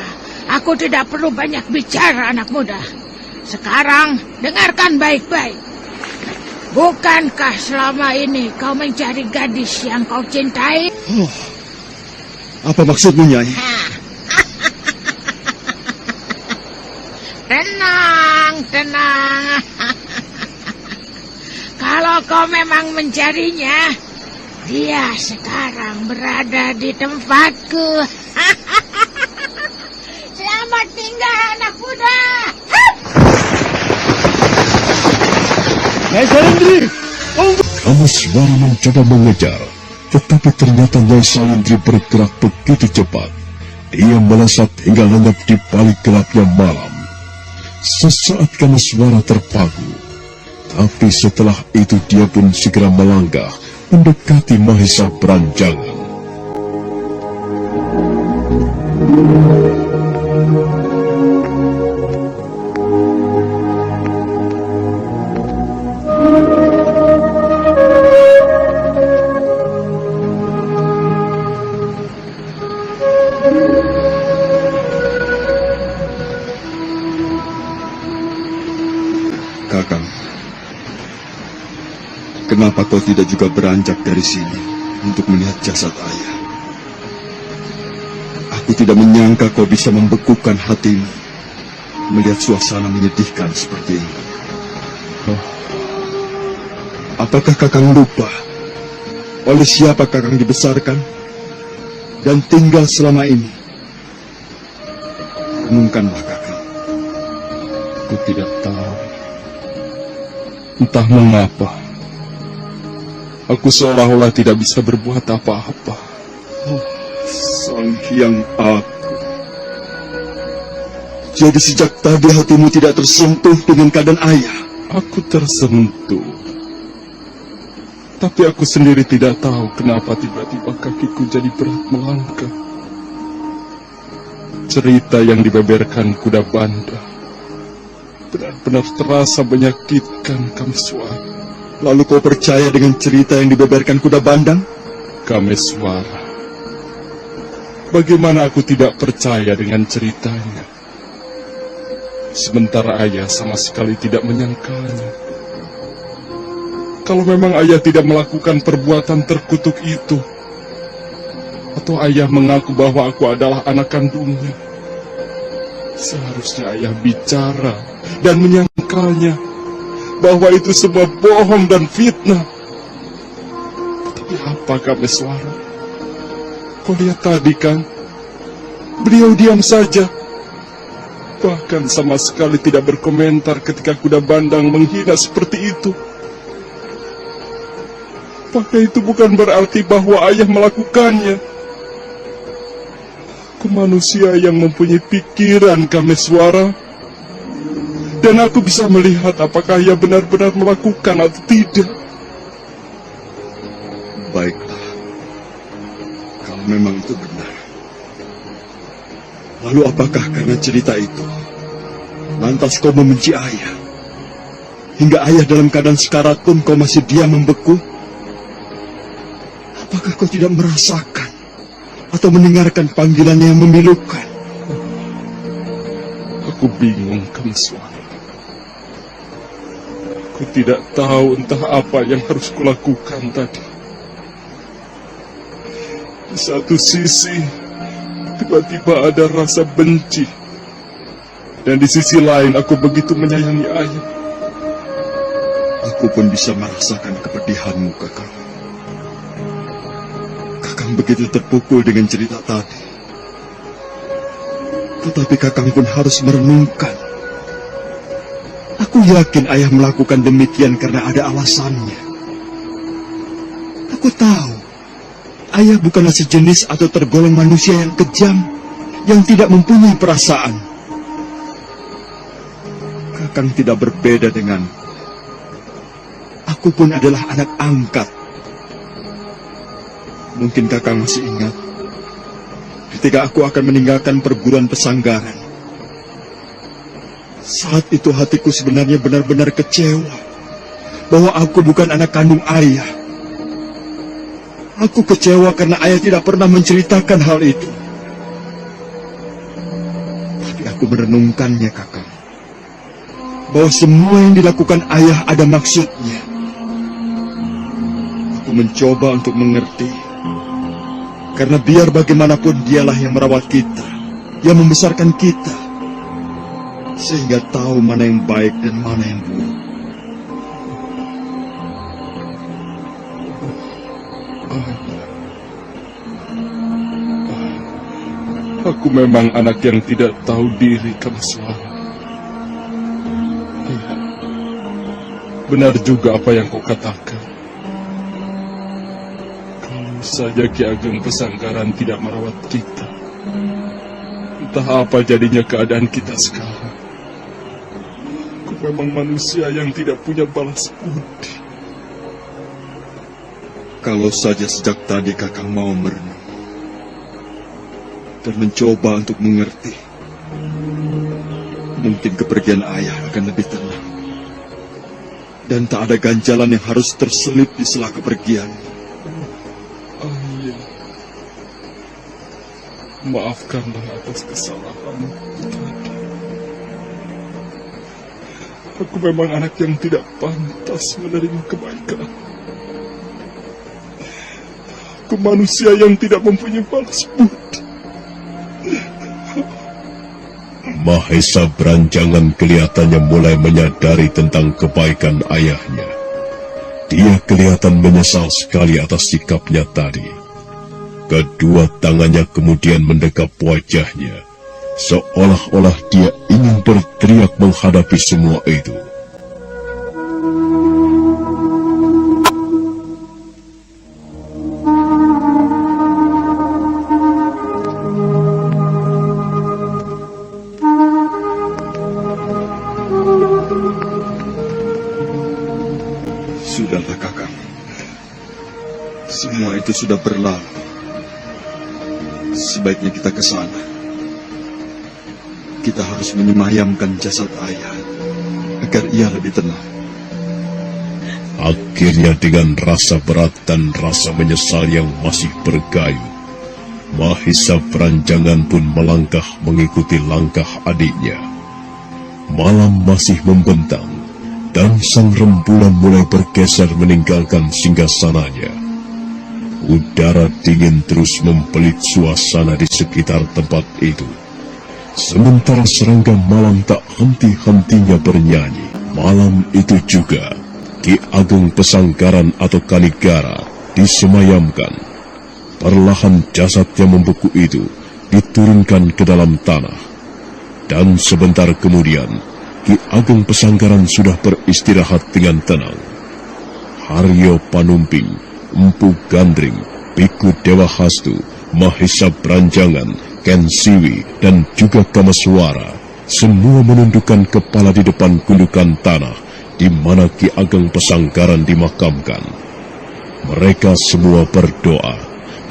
aku tidak perlu banyak bicara, anak muda. Sekarang dengarkan baik-baik. Bukankah selama ini kau mencari gadis yang kau cintai? Apa maksudmu, Nyai? Tenang. Kalau kau memang mencarinya, dia sekarang berada di tempatku. Selamat tinggal, anak muda. Nyai Selendri! Kameswara mencoba mengejar, tetapi ternyata Nyai Selendri bergerak begitu cepat. Ia melesat hingga lenyap di balik gelapnya malam. Sesaat Kameswara terpaku, tapi setelah itu dia pun segera melangkah mendekati Mahesa Beranjangan. Kakang, kenapa kau tidak juga beranjak dari sini untuk melihat jasad ayah? Aku tidak menyangka kau bisa membekukan hatimu melihat suasana menyedihkan seperti ini. Apakah Kakang lupa oleh siapa Kakang dibesarkan dan tinggal selama ini? Renungkanlah, Kakang. Aku tidak tahu. Entah mengapa, aku seolah-olah tidak bisa berbuat apa-apa. Sang Hyang Aku. Jadi sejak tadi hatimu tidak tersentuh dengan keadaan ayah. Aku tersentuh. Tapi aku sendiri tidak tahu kenapa tiba-tiba kakiku jadi berat melangkah. Cerita yang dibeberkan kuda banda benar-benar terasa menyakitkan, Kameswara. Lalu kau percaya dengan cerita yang dibeberkan kuda bandang? Kameswara, bagaimana aku tidak percaya dengan ceritanya? Sementara ayah sama sekali tidak menyangkalnya. Kalau memang ayah tidak melakukan perbuatan terkutuk itu, atau ayah mengaku bahwa aku adalah anak kandungnya, seharusnya ayah bicara dan menyangkalnya bahwa itu semua bohong dan fitnah. Tapi apa, Kameswara? Kau lihat tadi kan, beliau diam saja, bahkan sama sekali tidak berkomentar ketika kuda bandang menghina seperti itu. Apakah itu bukan berarti bahwa ayah melakukannya? Aku manusia yang mempunyai pikiran, Kameswara, dan aku bisa melihat apakah ia benar-benar melakukan atau tidak. Baiklah, kalau memang itu benar. Lalu apakah karena cerita itu, lantas kau membenci ayah? Hingga ayah dalam keadaan sekarat pun kau masih diam membeku? Apakah kau tidak merasakan atau mendengarkan panggilannya yang memilukan? Aku bingung, Kameswara. Aku tidak tahu entah apa yang harus kulakukan tadi. Di satu sisi, tiba-tiba ada rasa benci. Dan di sisi lain, aku begitu menyayangi ayah. Aku pun bisa merasakan kepedihanmu, Kakang. Kakang begitu terpukul dengan cerita tadi. Tetapi Kakang pun harus merenungkan. Aku yakin ayah melakukan demikian karena ada alasannya. Aku tahu, ayah bukanlah sejenis atau tergolong manusia yang kejam, yang tidak mempunyai perasaan. Kakang tidak berbeda dengan aku pun adalah anak angkat. Mungkin Kakang masih ingat ketika aku akan meninggalkan perguruan pesanggaran. Saat itu hatiku sebenarnya benar-benar kecewa bahwa aku bukan anak kandung ayah. Aku kecewa karena ayah tidak pernah menceritakan hal itu. Tapi aku merenungkannya, Kakang, bahwa semua yang dilakukan ayah ada maksudnya. Aku mencoba untuk mengerti, karena biar bagaimanapun dialah yang merawat kita, yang membesarkan kita, sehingga tahu mana yang baik dan mana yang buruk. Aku memang anak yang tidak tahu diri, Kameswara. Iya, benar juga apa yang kau katakan. Kalau saja Ki Ageng Pesanggaran tidak merawat kita, entah apa jadinya keadaan kita sekarang. Aku memang manusia yang tidak punya balas budi. Kalau saja sejak tadi Kakang mau merenung dan mencoba untuk mengerti, mungkin kepergian ayah akan lebih tenang. Dan tak ada ganjalan yang harus terselip di sela kepergian. Iya. Maafkanlah atas kesalahan tadi. Aku memang anak yang tidak pantas menerima kebaikan. Aku manusia yang tidak mempunyai balas budi. Mahesa Beranjangan kelihatannya mulai menyadari tentang kebaikan ayahnya. Dia kelihatan menyesal sekali atas sikapnya tadi. Kedua tangannya kemudian mendekap wajahnya, seolah-olah dia ingin berteriak menghadapi semua itu. Sudahlah, Kakang. Semua itu sudah berlalu. Sebaiknya kita ke sana. Kita harus menyemayamkan jasad ayah agar ia lebih tenang. Akhirnya dengan rasa berat dan rasa menyesal yang masih bergayut, Mahesa Beranjangan pun melangkah mengikuti langkah adiknya. Malam masih membentang, dan sang rembulan mulai bergeser meninggalkan singgasananya. Udara dingin terus mempelit suasana di sekitar tempat itu. Sementara serangga malam tak henti-hentinya bernyanyi. Malam itu juga, Ki Ageng Pesanggaran atau Kanigara disemayamkan. Perlahan jasad yang membeku itu diturunkan ke dalam tanah. Dan sebentar kemudian, Ki Ageng Pesanggaran sudah beristirahat dengan tenang. Haryo Panumping, Empu Gandring, Biku Dewa Hastu, Mahesa Beranjangan, Ken Siwi, dan juga Kameswara semua menundukkan kepala di depan gundukan tanah di mana Ki Ageng Pesanggaran dimakamkan. Mereka semua berdoa,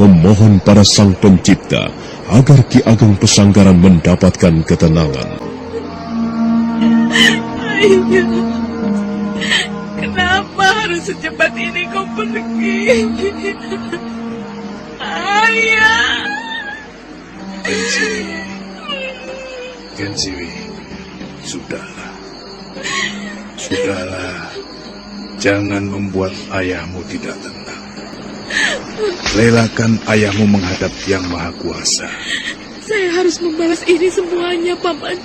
memohon pada Sang Pencipta agar Ki Ageng Pesanggaran mendapatkan ketenangan. Ayah, kenapa harus secepat ini kau pergi? Ayah. Ken Siwi, sudahlah. Sudahlah. Jangan membuat ayahmu tidak tenang. Relakan ayahmu menghadap Yang Maha Kuasa. Saya harus membalas ini semuanya, Paman.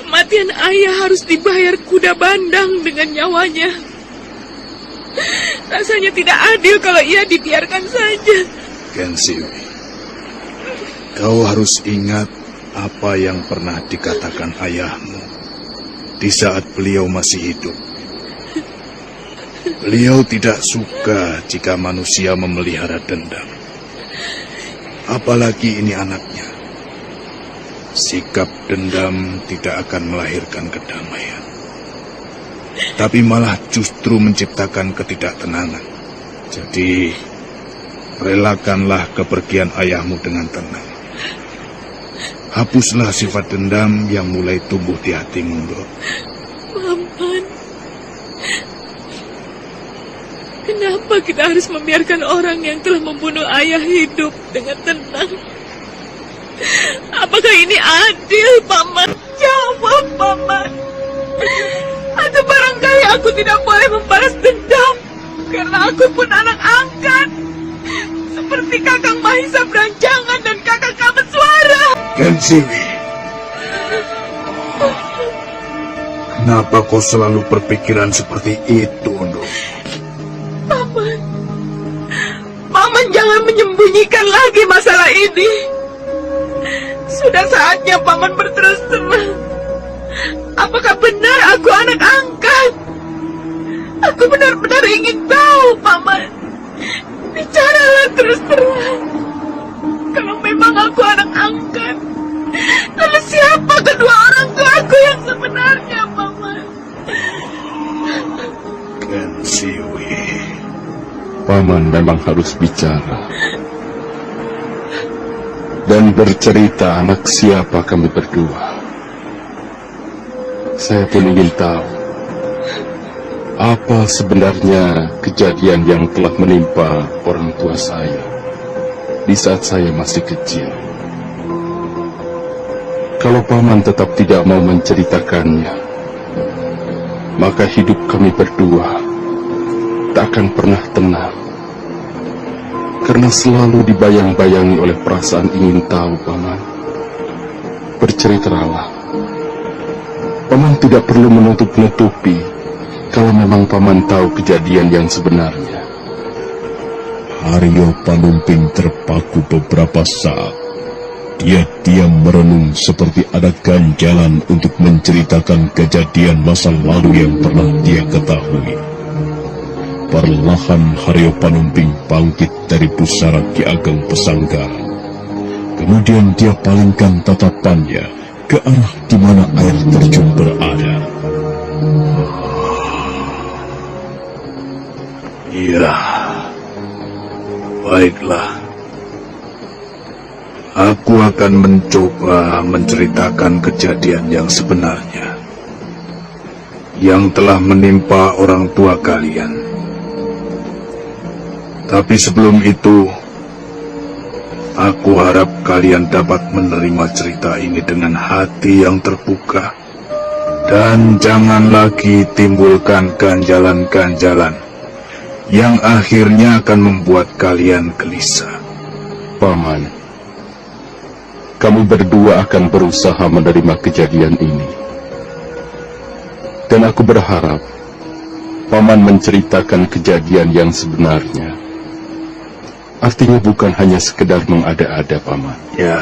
Kematian ayah harus dibayar kuda bandang dengan nyawanya. Rasanya tidak adil kalau ia dibiarkan saja. Kensiwi, kau harus ingat apa yang pernah dikatakan ayahmu di saat beliau masih hidup. Beliau tidak suka jika manusia memelihara dendam. Apalagi ini anaknya. Sikap dendam tidak akan melahirkan kedamaian, tapi malah justru menciptakan ketidaktenangan. Jadi, relakanlah kepergian ayahmu dengan tenang. Hapuslah sifat dendam yang mulai tumbuh di hatimu, Nduk. Paman, kenapa kita harus membiarkan orang yang telah membunuh ayah hidup dengan tenang? Apakah ini adil, Paman? Jawab, Paman. Atau barangkali aku tidak boleh membalas dendam karena aku pun anak angkat, seperti Kakang Mahisa Branjangan dan Kakang Kameswara. Kensiwi, kenapa kau selalu berpikiran seperti itu, Nduk? Paman jangan menyembunyikan lagi masalah ini. Sudah saatnya Paman berterus terang. Apakah benar aku anak angkat? Aku benar-benar ingin tahu, Paman. Bicaralah terus terang. Kalau memang aku anak angkat, lalu siapa kedua orang tuaku yang sebenarnya, Paman? Kensiwi, Paman memang harus bicara dan bercerita anak siapa kami berdua. Saya pun ingin tahu apa sebenarnya kejadian yang telah menimpa orang tua saya di saat saya masih kecil. Kalau Paman tetap tidak mau menceritakannya, maka hidup kami berdua tak akan pernah tenang. Karena selalu dibayang-bayangi oleh perasaan ingin tahu, Paman. Berceritalah. Paman tidak perlu menutup-nutupi kalau memang Paman tahu kejadian yang sebenarnya. Haryo Panumping terpaku beberapa saat. Dia diam merenung seperti ada ganjalan untuk menceritakan kejadian masa lalu yang pernah dia ketahui. Perlahan Haryo Panumping bangkit dari pusara Ki Ageng Pesanggara. Kemudian dia palingkan tatapannya ke arah di mana air terjun berada. iya, baiklah. Aku akan mencoba menceritakan kejadian yang sebenarnya yang telah menimpa orang tua kalian. Tapi sebelum itu, aku harap kalian dapat menerima cerita ini dengan hati yang terbuka dan jangan lagi timbulkan ganjalan-ganjalan yang akhirnya akan membuat kalian gelisah. Paman, kami berdua akan berusaha menerima kejadian ini. Dan aku berharap Paman menceritakan kejadian yang sebenarnya. Artinya bukan hanya sekedar mengada-ada, Paman. Ya,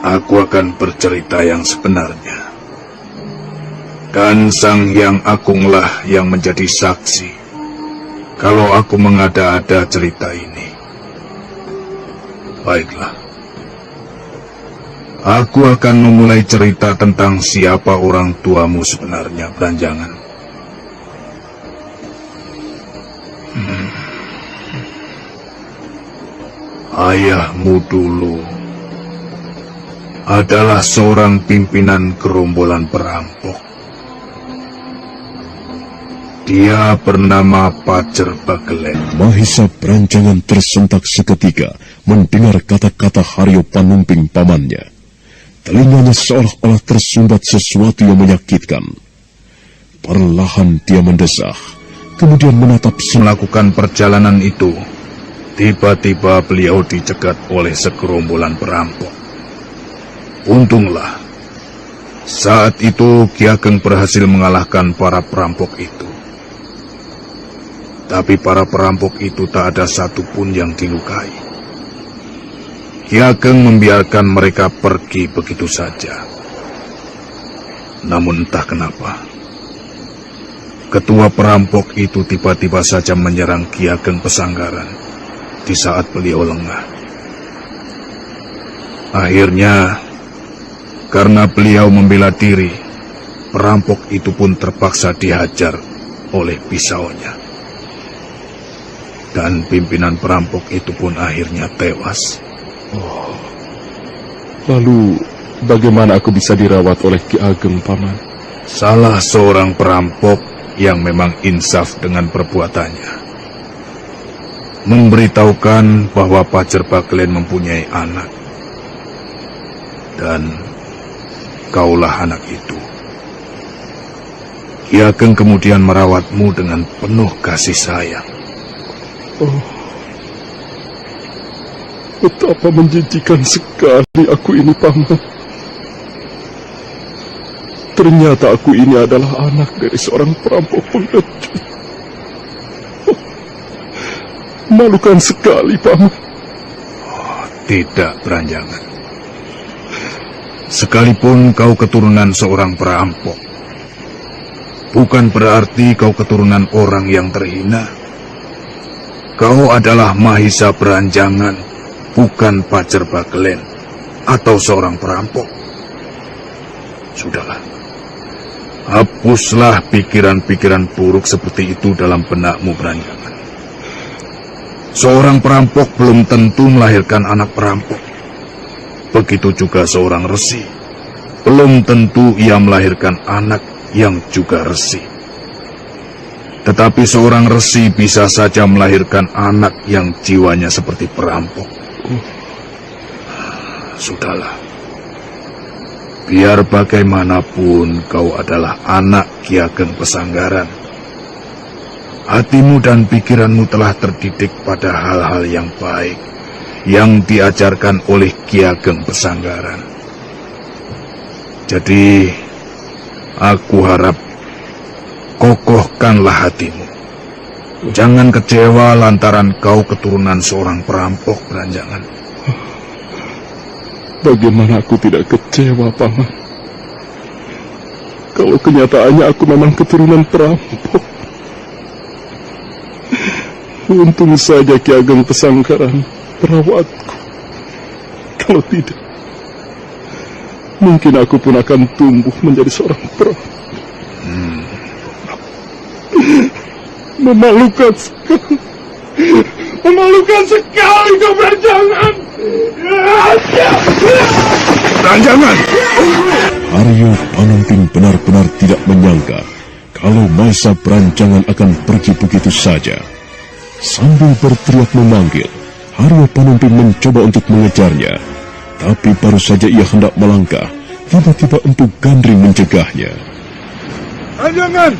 aku akan bercerita yang sebenarnya. Dan Sang Hyang Agunglah yang menjadi saksi kalau aku mengada-ada cerita ini. Baiklah. Aku akan memulai cerita tentang siapa orang tuamu sebenarnya, Branjangan. Ayahmu dulu adalah seorang pimpinan gerombolan perampok. Dia bernama Pacer Bagelen. Mahisa Branjangan tersentak seketika mendengar kata-kata Haryo Panumping pamannya. Telinganya seolah-olah tersumbat sesuatu yang menyakitkan. Perlahan dia mendesah, kemudian menatap Melakukan perjalanan itu, tiba-tiba beliau dicegat oleh segerombolan perampok. Untunglah, saat itu Ki Ageng berhasil mengalahkan para perampok itu. Tapi para perampok itu tak ada satupun yang dilukai. Ki Ageng membiarkan mereka pergi begitu saja. Namun entah kenapa, ketua perampok itu tiba-tiba saja menyerang Ki Ageng Pesanggaran di saat beliau lengah. Akhirnya, karena beliau membela diri, perampok itu pun terpaksa dihajar oleh pisaunya. Dan pimpinan perampok itu pun akhirnya tewas. Lalu, bagaimana aku bisa dirawat oleh Ki Ageng, Paman? Salah seorang perampok yang memang insaf dengan perbuatannya memberitahukan bahwa Pajer Bagelen mempunyai anak. Dan kaulah anak itu. Ki Ageng kemudian merawatmu dengan penuh kasih sayang. Betapa menjijikan sekali aku ini, Paman. Ternyata aku ini adalah anak dari seorang perampok pengecut. Malukan sekali, Paman. Tidak, Beranjangan. Sekalipun kau keturunan seorang perampok, bukan berarti kau keturunan orang yang terhina. Kau adalah Mahisa Beranjangan, bukan Pajer Bagelen atau seorang perampok. Sudahlah, hapuslah pikiran-pikiran buruk seperti itu dalam benakmu, Beranjangan. Seorang perampok belum tentu melahirkan anak perampok. Begitu juga seorang resi, belum tentu ia melahirkan anak yang juga resi. Tetapi seorang resi bisa saja melahirkan anak yang jiwanya seperti perampok. Sudahlah. Biar bagaimanapun kau adalah anak Ki Ageng Pesanggaran. Hatimu dan pikiranmu telah terdidik pada hal-hal yang baik yang diajarkan oleh Ki Ageng Pesanggaran. Jadi, aku harap kokohkanlah hatimu. Jangan kecewa lantaran kau keturunan seorang perampok, Beranjangan. Bagaimana aku tidak kecewa, Paman? Kalau kenyataannya aku memang keturunan perampok. Untung saja Ki Ageng Pesanggaran merawatku. Kalau tidak, mungkin aku pun akan tumbuh menjadi seorang perampok. Memalukan sekali. Memalukan sekali kau, Beranjangan. Beranjangan! Aryo Panomping benar-benar tidak menyangka kalau Mahisa Beranjangan akan pergi begitu saja. Sambil berteriak memanggil, Aryo Panomping mencoba untuk mengejarnya. Tapi baru saja ia hendak melangkah, tiba-tiba Empu Gandring mencegahnya. Beranjangan!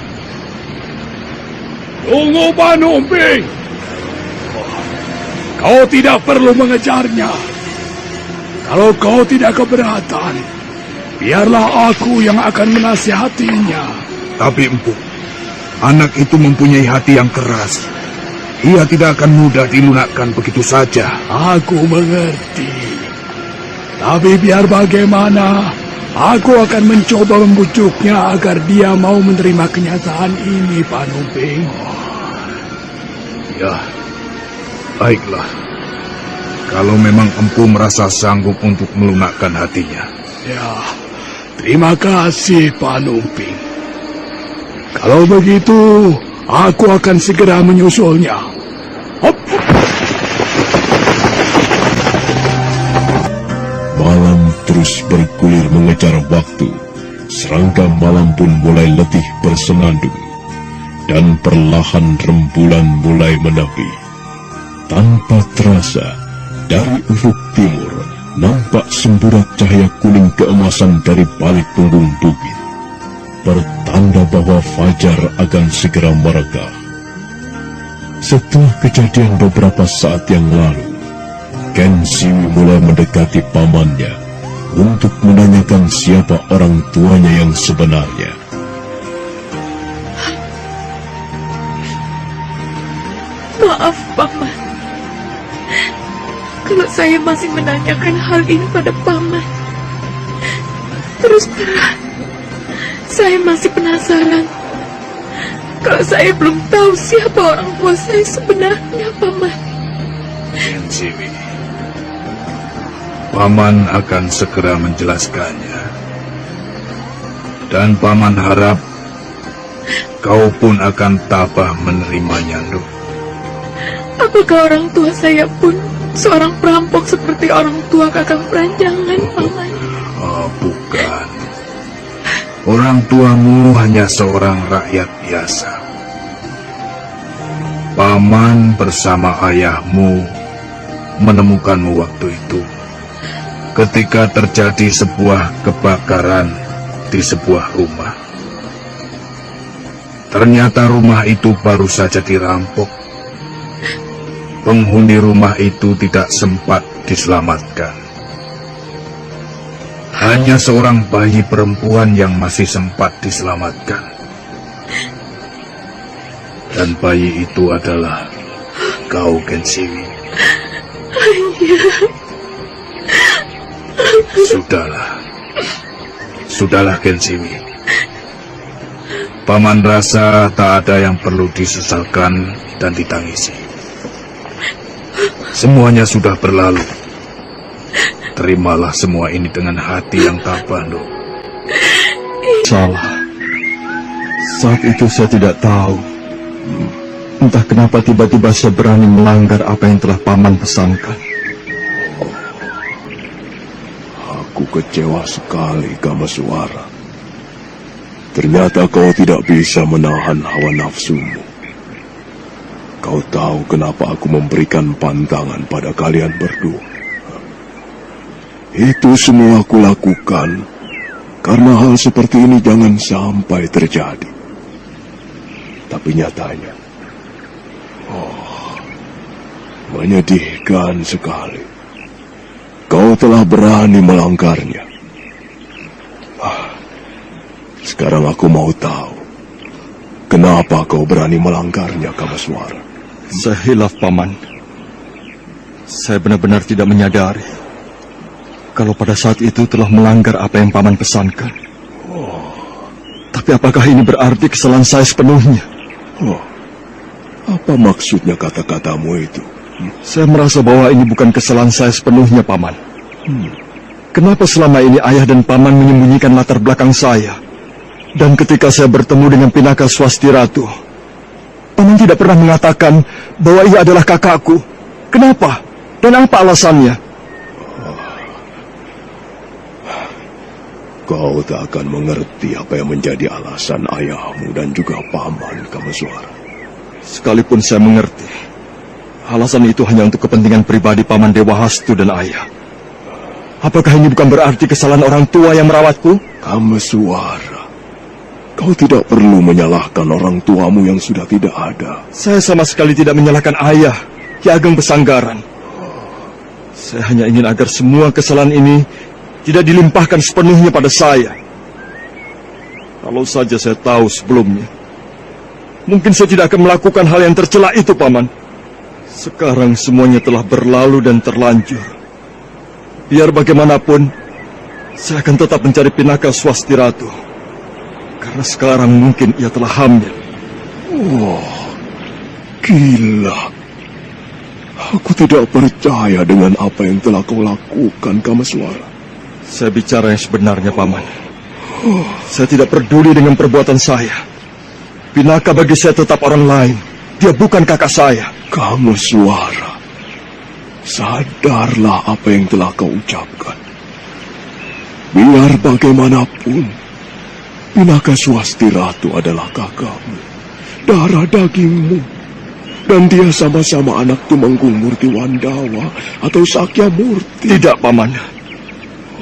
Tunggu, Panomping! Kau tidak perlu mengejarnya. Kalau kau tidak keberatan, biarlah aku yang akan menasihatinya. Tapi Empu, anak itu mempunyai hati yang keras. Ia tidak akan mudah dilunakkan begitu saja. Aku mengerti. Tapi biar bagaimana, aku akan mencoba membujuknya agar dia mau menerima kenyataan ini, Panomping. Ya, baiklah. Kalau memang Empu merasa sanggup untuk melunakkan hatinya. Ya, terima kasih, Panomping. Kalau begitu, aku akan segera menyusulnya. Hop. Malam terus bergulir mengejar waktu. Serangga malam pun mulai letih bersenandung. Dan perlahan rembulan mulai menepi. Tanpa terasa, dari ufuk timur nampak semburat cahaya kuning keemasan dari balik punggung bukit. Pertanda bahwa fajar akan segera merekah. Setelah kejadian beberapa saat yang lalu, Ken Siwi mulai mendekati pamannya untuk menanyakan siapa orang tuanya yang sebenarnya. Maaf, Paman. Kalau saya masih menanyakan hal ini pada Paman, terus terang, saya masih penasaran. Kalau saya belum tahu siapa orang tua saya sebenarnya, Paman. Kensiwi, Paman akan segera menjelaskannya. Dan Paman harap kau pun akan tabah menerimanya, Nuh. Apakah orang tua saya pun seorang perampok seperti orang tua Kakang Pranjangan, Paman? Oh, bukan. Orang tuamu hanya seorang rakyat biasa. Paman bersama ayahmu menemukanmu waktu itu ketika terjadi sebuah kebakaran di sebuah rumah. Ternyata rumah itu baru saja dirampok. Penghuni rumah itu tidak sempat diselamatkan. Hanya seorang bayi perempuan yang masih sempat diselamatkan. Dan bayi itu adalah kau, Kensiwi. Sudahlah, Kensiwi. Paman rasa tak ada yang perlu disesalkan dan ditangisi. Semuanya sudah berlalu. Terimalah semua ini dengan hati yang tabah, Nuh. Salah. Saat itu saya tidak tahu. Entah kenapa tiba-tiba saya berani melanggar apa yang telah Paman pesankan. Aku kecewa sekali, Kamaswara. Ternyata kau tidak bisa menahan hawa nafsumu. Kau tahu kenapa aku memberikan pantangan pada kalian berdua. Itu semua aku lakukan karena hal seperti ini jangan sampai terjadi. Tapi nyatanya, menyedihkan sekali. Kau telah berani melanggarnya. Sekarang aku mau tahu, kenapa kau berani melanggarnya, Kamaswara? Saya hilaf, Paman. Saya benar-benar tidak menyadari kalau pada saat itu telah melanggar apa yang Paman pesankan. Tapi apakah ini berarti kesalahan saya sepenuhnya? Apa maksudnya kata-katamu itu? Saya merasa bahwa ini bukan kesalahan saya sepenuhnya, Paman. Kenapa selama ini ayah dan Paman menyembunyikan latar belakang saya? Dan ketika saya bertemu dengan Pinaka Swasti Ratu, Paman tidak pernah mengatakan bahwa ia adalah kakakku. Kenapa? Dan apa alasannya? Kau tak akan mengerti apa yang menjadi alasan ayahmu dan juga Paman, Kamaswara. Sekalipun saya mengerti, alasan itu hanya untuk kepentingan pribadi Paman Dewa Hastu dan ayah. Apakah ini bukan berarti kesalahan orang tua yang merawatku? Kamaswara, kau tidak perlu menyalahkan orang tuamu yang sudah tidak ada. Saya sama sekali tidak menyalahkan ayah, Ki Ageng Pesanggaran. Saya hanya ingin agar semua kesalahan ini tidak dilimpahkan sepenuhnya pada saya. Kalau saja saya tahu sebelumnya, mungkin saya tidak akan melakukan hal yang tercela itu, Paman. Sekarang semuanya telah berlalu dan terlanjur. Biar bagaimanapun, saya akan tetap mencari Pinaka Swasti Ratu. Karena sekarang mungkin ia telah hamil. Gila. Aku tidak percaya dengan apa yang telah kau lakukan, Kamaswara. Saya bicara yang sebenarnya, Paman. Saya tidak peduli dengan perbuatan saya. Pinaka bagi saya tetap orang lain. Dia bukan kakak saya. Kamaswara, sadarlah apa yang telah kau ucapkan. Biar bagaimanapun, Pinaka Swasti Ratu adalah kakakmu, darah dagingmu, dan dia sama-sama anak Tumenggung Murti Wandawa atau Sakya Murti. Tidak, Paman.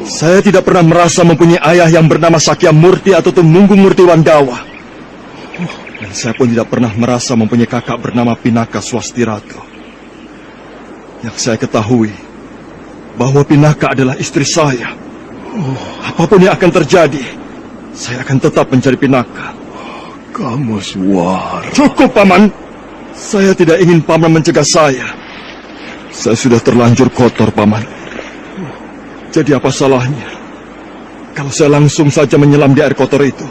Saya tidak pernah merasa mempunyai ayah yang bernama Sakya Murti atau Tumenggung Murti Wandawa. Dan saya pun tidak pernah merasa mempunyai kakak bernama Pinaka Swasti Ratu. Yang saya ketahui, bahwa Pinaka adalah istri saya. Apapun yang akan terjadi, saya akan tetap mencari Pinaka. Kamaswara. Cukup, Paman. Saya tidak ingin Paman mencegah saya. Saya sudah terlanjur kotor, Paman. Jadi apa salahnya kalau saya langsung saja menyelam di air kotor itu?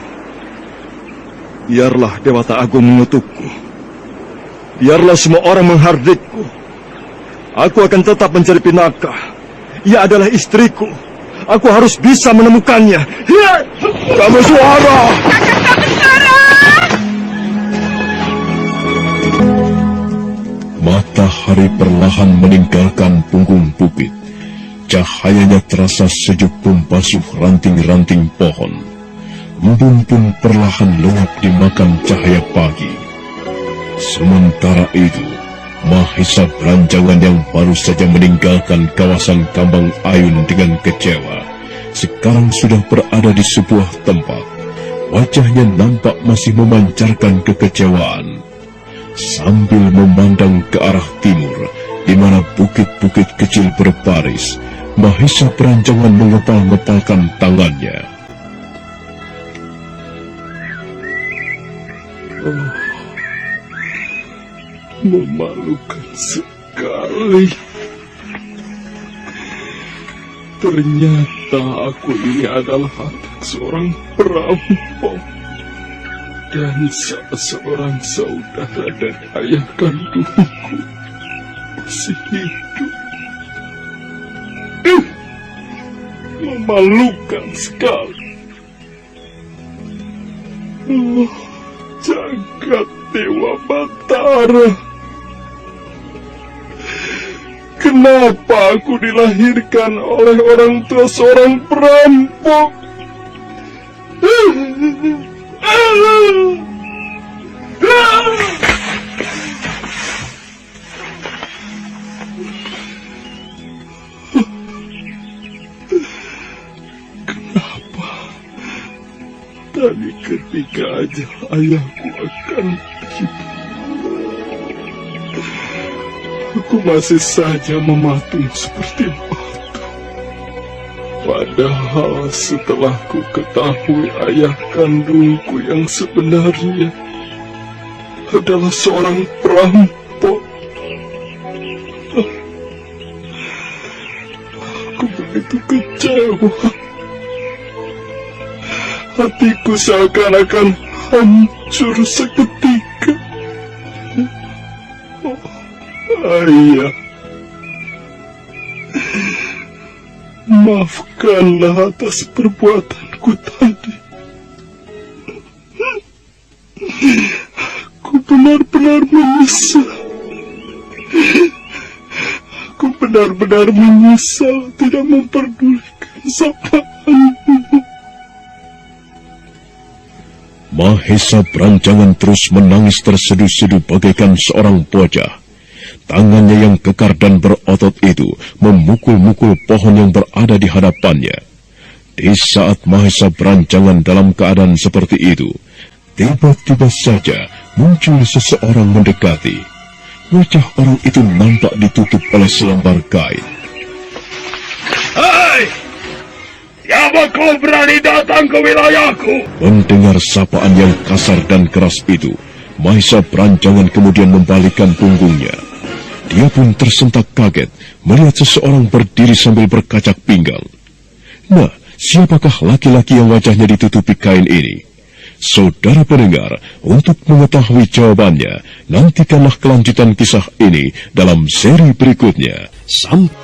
Biarlah Dewata Agung mengutukku. Biarlah semua orang menghardikku. Aku akan tetap mencari Pinaka. Ia adalah istriku. Aku harus bisa menemukannya. Kameswara! Matahari perlahan meninggalkan punggung bukit. Cahayanya terasa sejuk membasuh ranting-ranting pohon. Embun pun perlahan lenyap dimakan cahaya pagi. Sementara itu, Mahesa Beranjangan yang baru saja meninggalkan kawasan Kambang Ayun dengan kecewa, sekarang sudah berada di sebuah tempat. Wajahnya nampak masih memancarkan kekecewaan. Sambil memandang ke arah timur, di mana bukit-bukit kecil berbaris, Mahesa Beranjangan mengepal-ngepalkan tangannya. Oh, memalukan sekali. Ternyata aku ini adalah anak seorang perampok dan seorang saudara dan ayah kandungku masih hidup. Memalukan sekali. Oh, jagat Dewa Batara. Kenapa aku dilahirkan oleh orang tua seorang perampok? Kenapa tadi ketika ajal ayahku akan tiba, aku masih saja mematung seperti batu. Padahal setelah ku ketahui ayah kandungku yang sebenarnya adalah seorang perampok, aku begitu kecewa. Hatiku seakan-akan hancur seketika. Ayah, maafkanlah atas perbuatanku tadi. Aku benar-benar menyesal. Aku benar-benar menyesal tidak memperdulikan sapaanmu. Mahesa Beranjangan terus menangis terseduh-seduh bagaikan seorang bocah. Tangannya yang kekar dan berotot itu memukul-mukul pohon yang berada di hadapannya. Di saat Mahesa Beranjangan dalam keadaan seperti itu, tiba-tiba saja muncul seseorang mendekati. Wajah orang itu nampak ditutup oleh selembar kain. Hei! Siapa kau berani datang ke wilayahku? Mendengar sapaan yang kasar dan keras itu, Mahesa Beranjangan kemudian membalikkan punggungnya. Dia pun tersentak kaget melihat seseorang berdiri sambil berkacak pinggang. Nah, siapakah laki-laki yang wajahnya ditutupi kain ini? Saudara pendengar, untuk mengetahui jawabannya, nantikanlah kelanjutan kisah ini dalam seri berikutnya. Sampai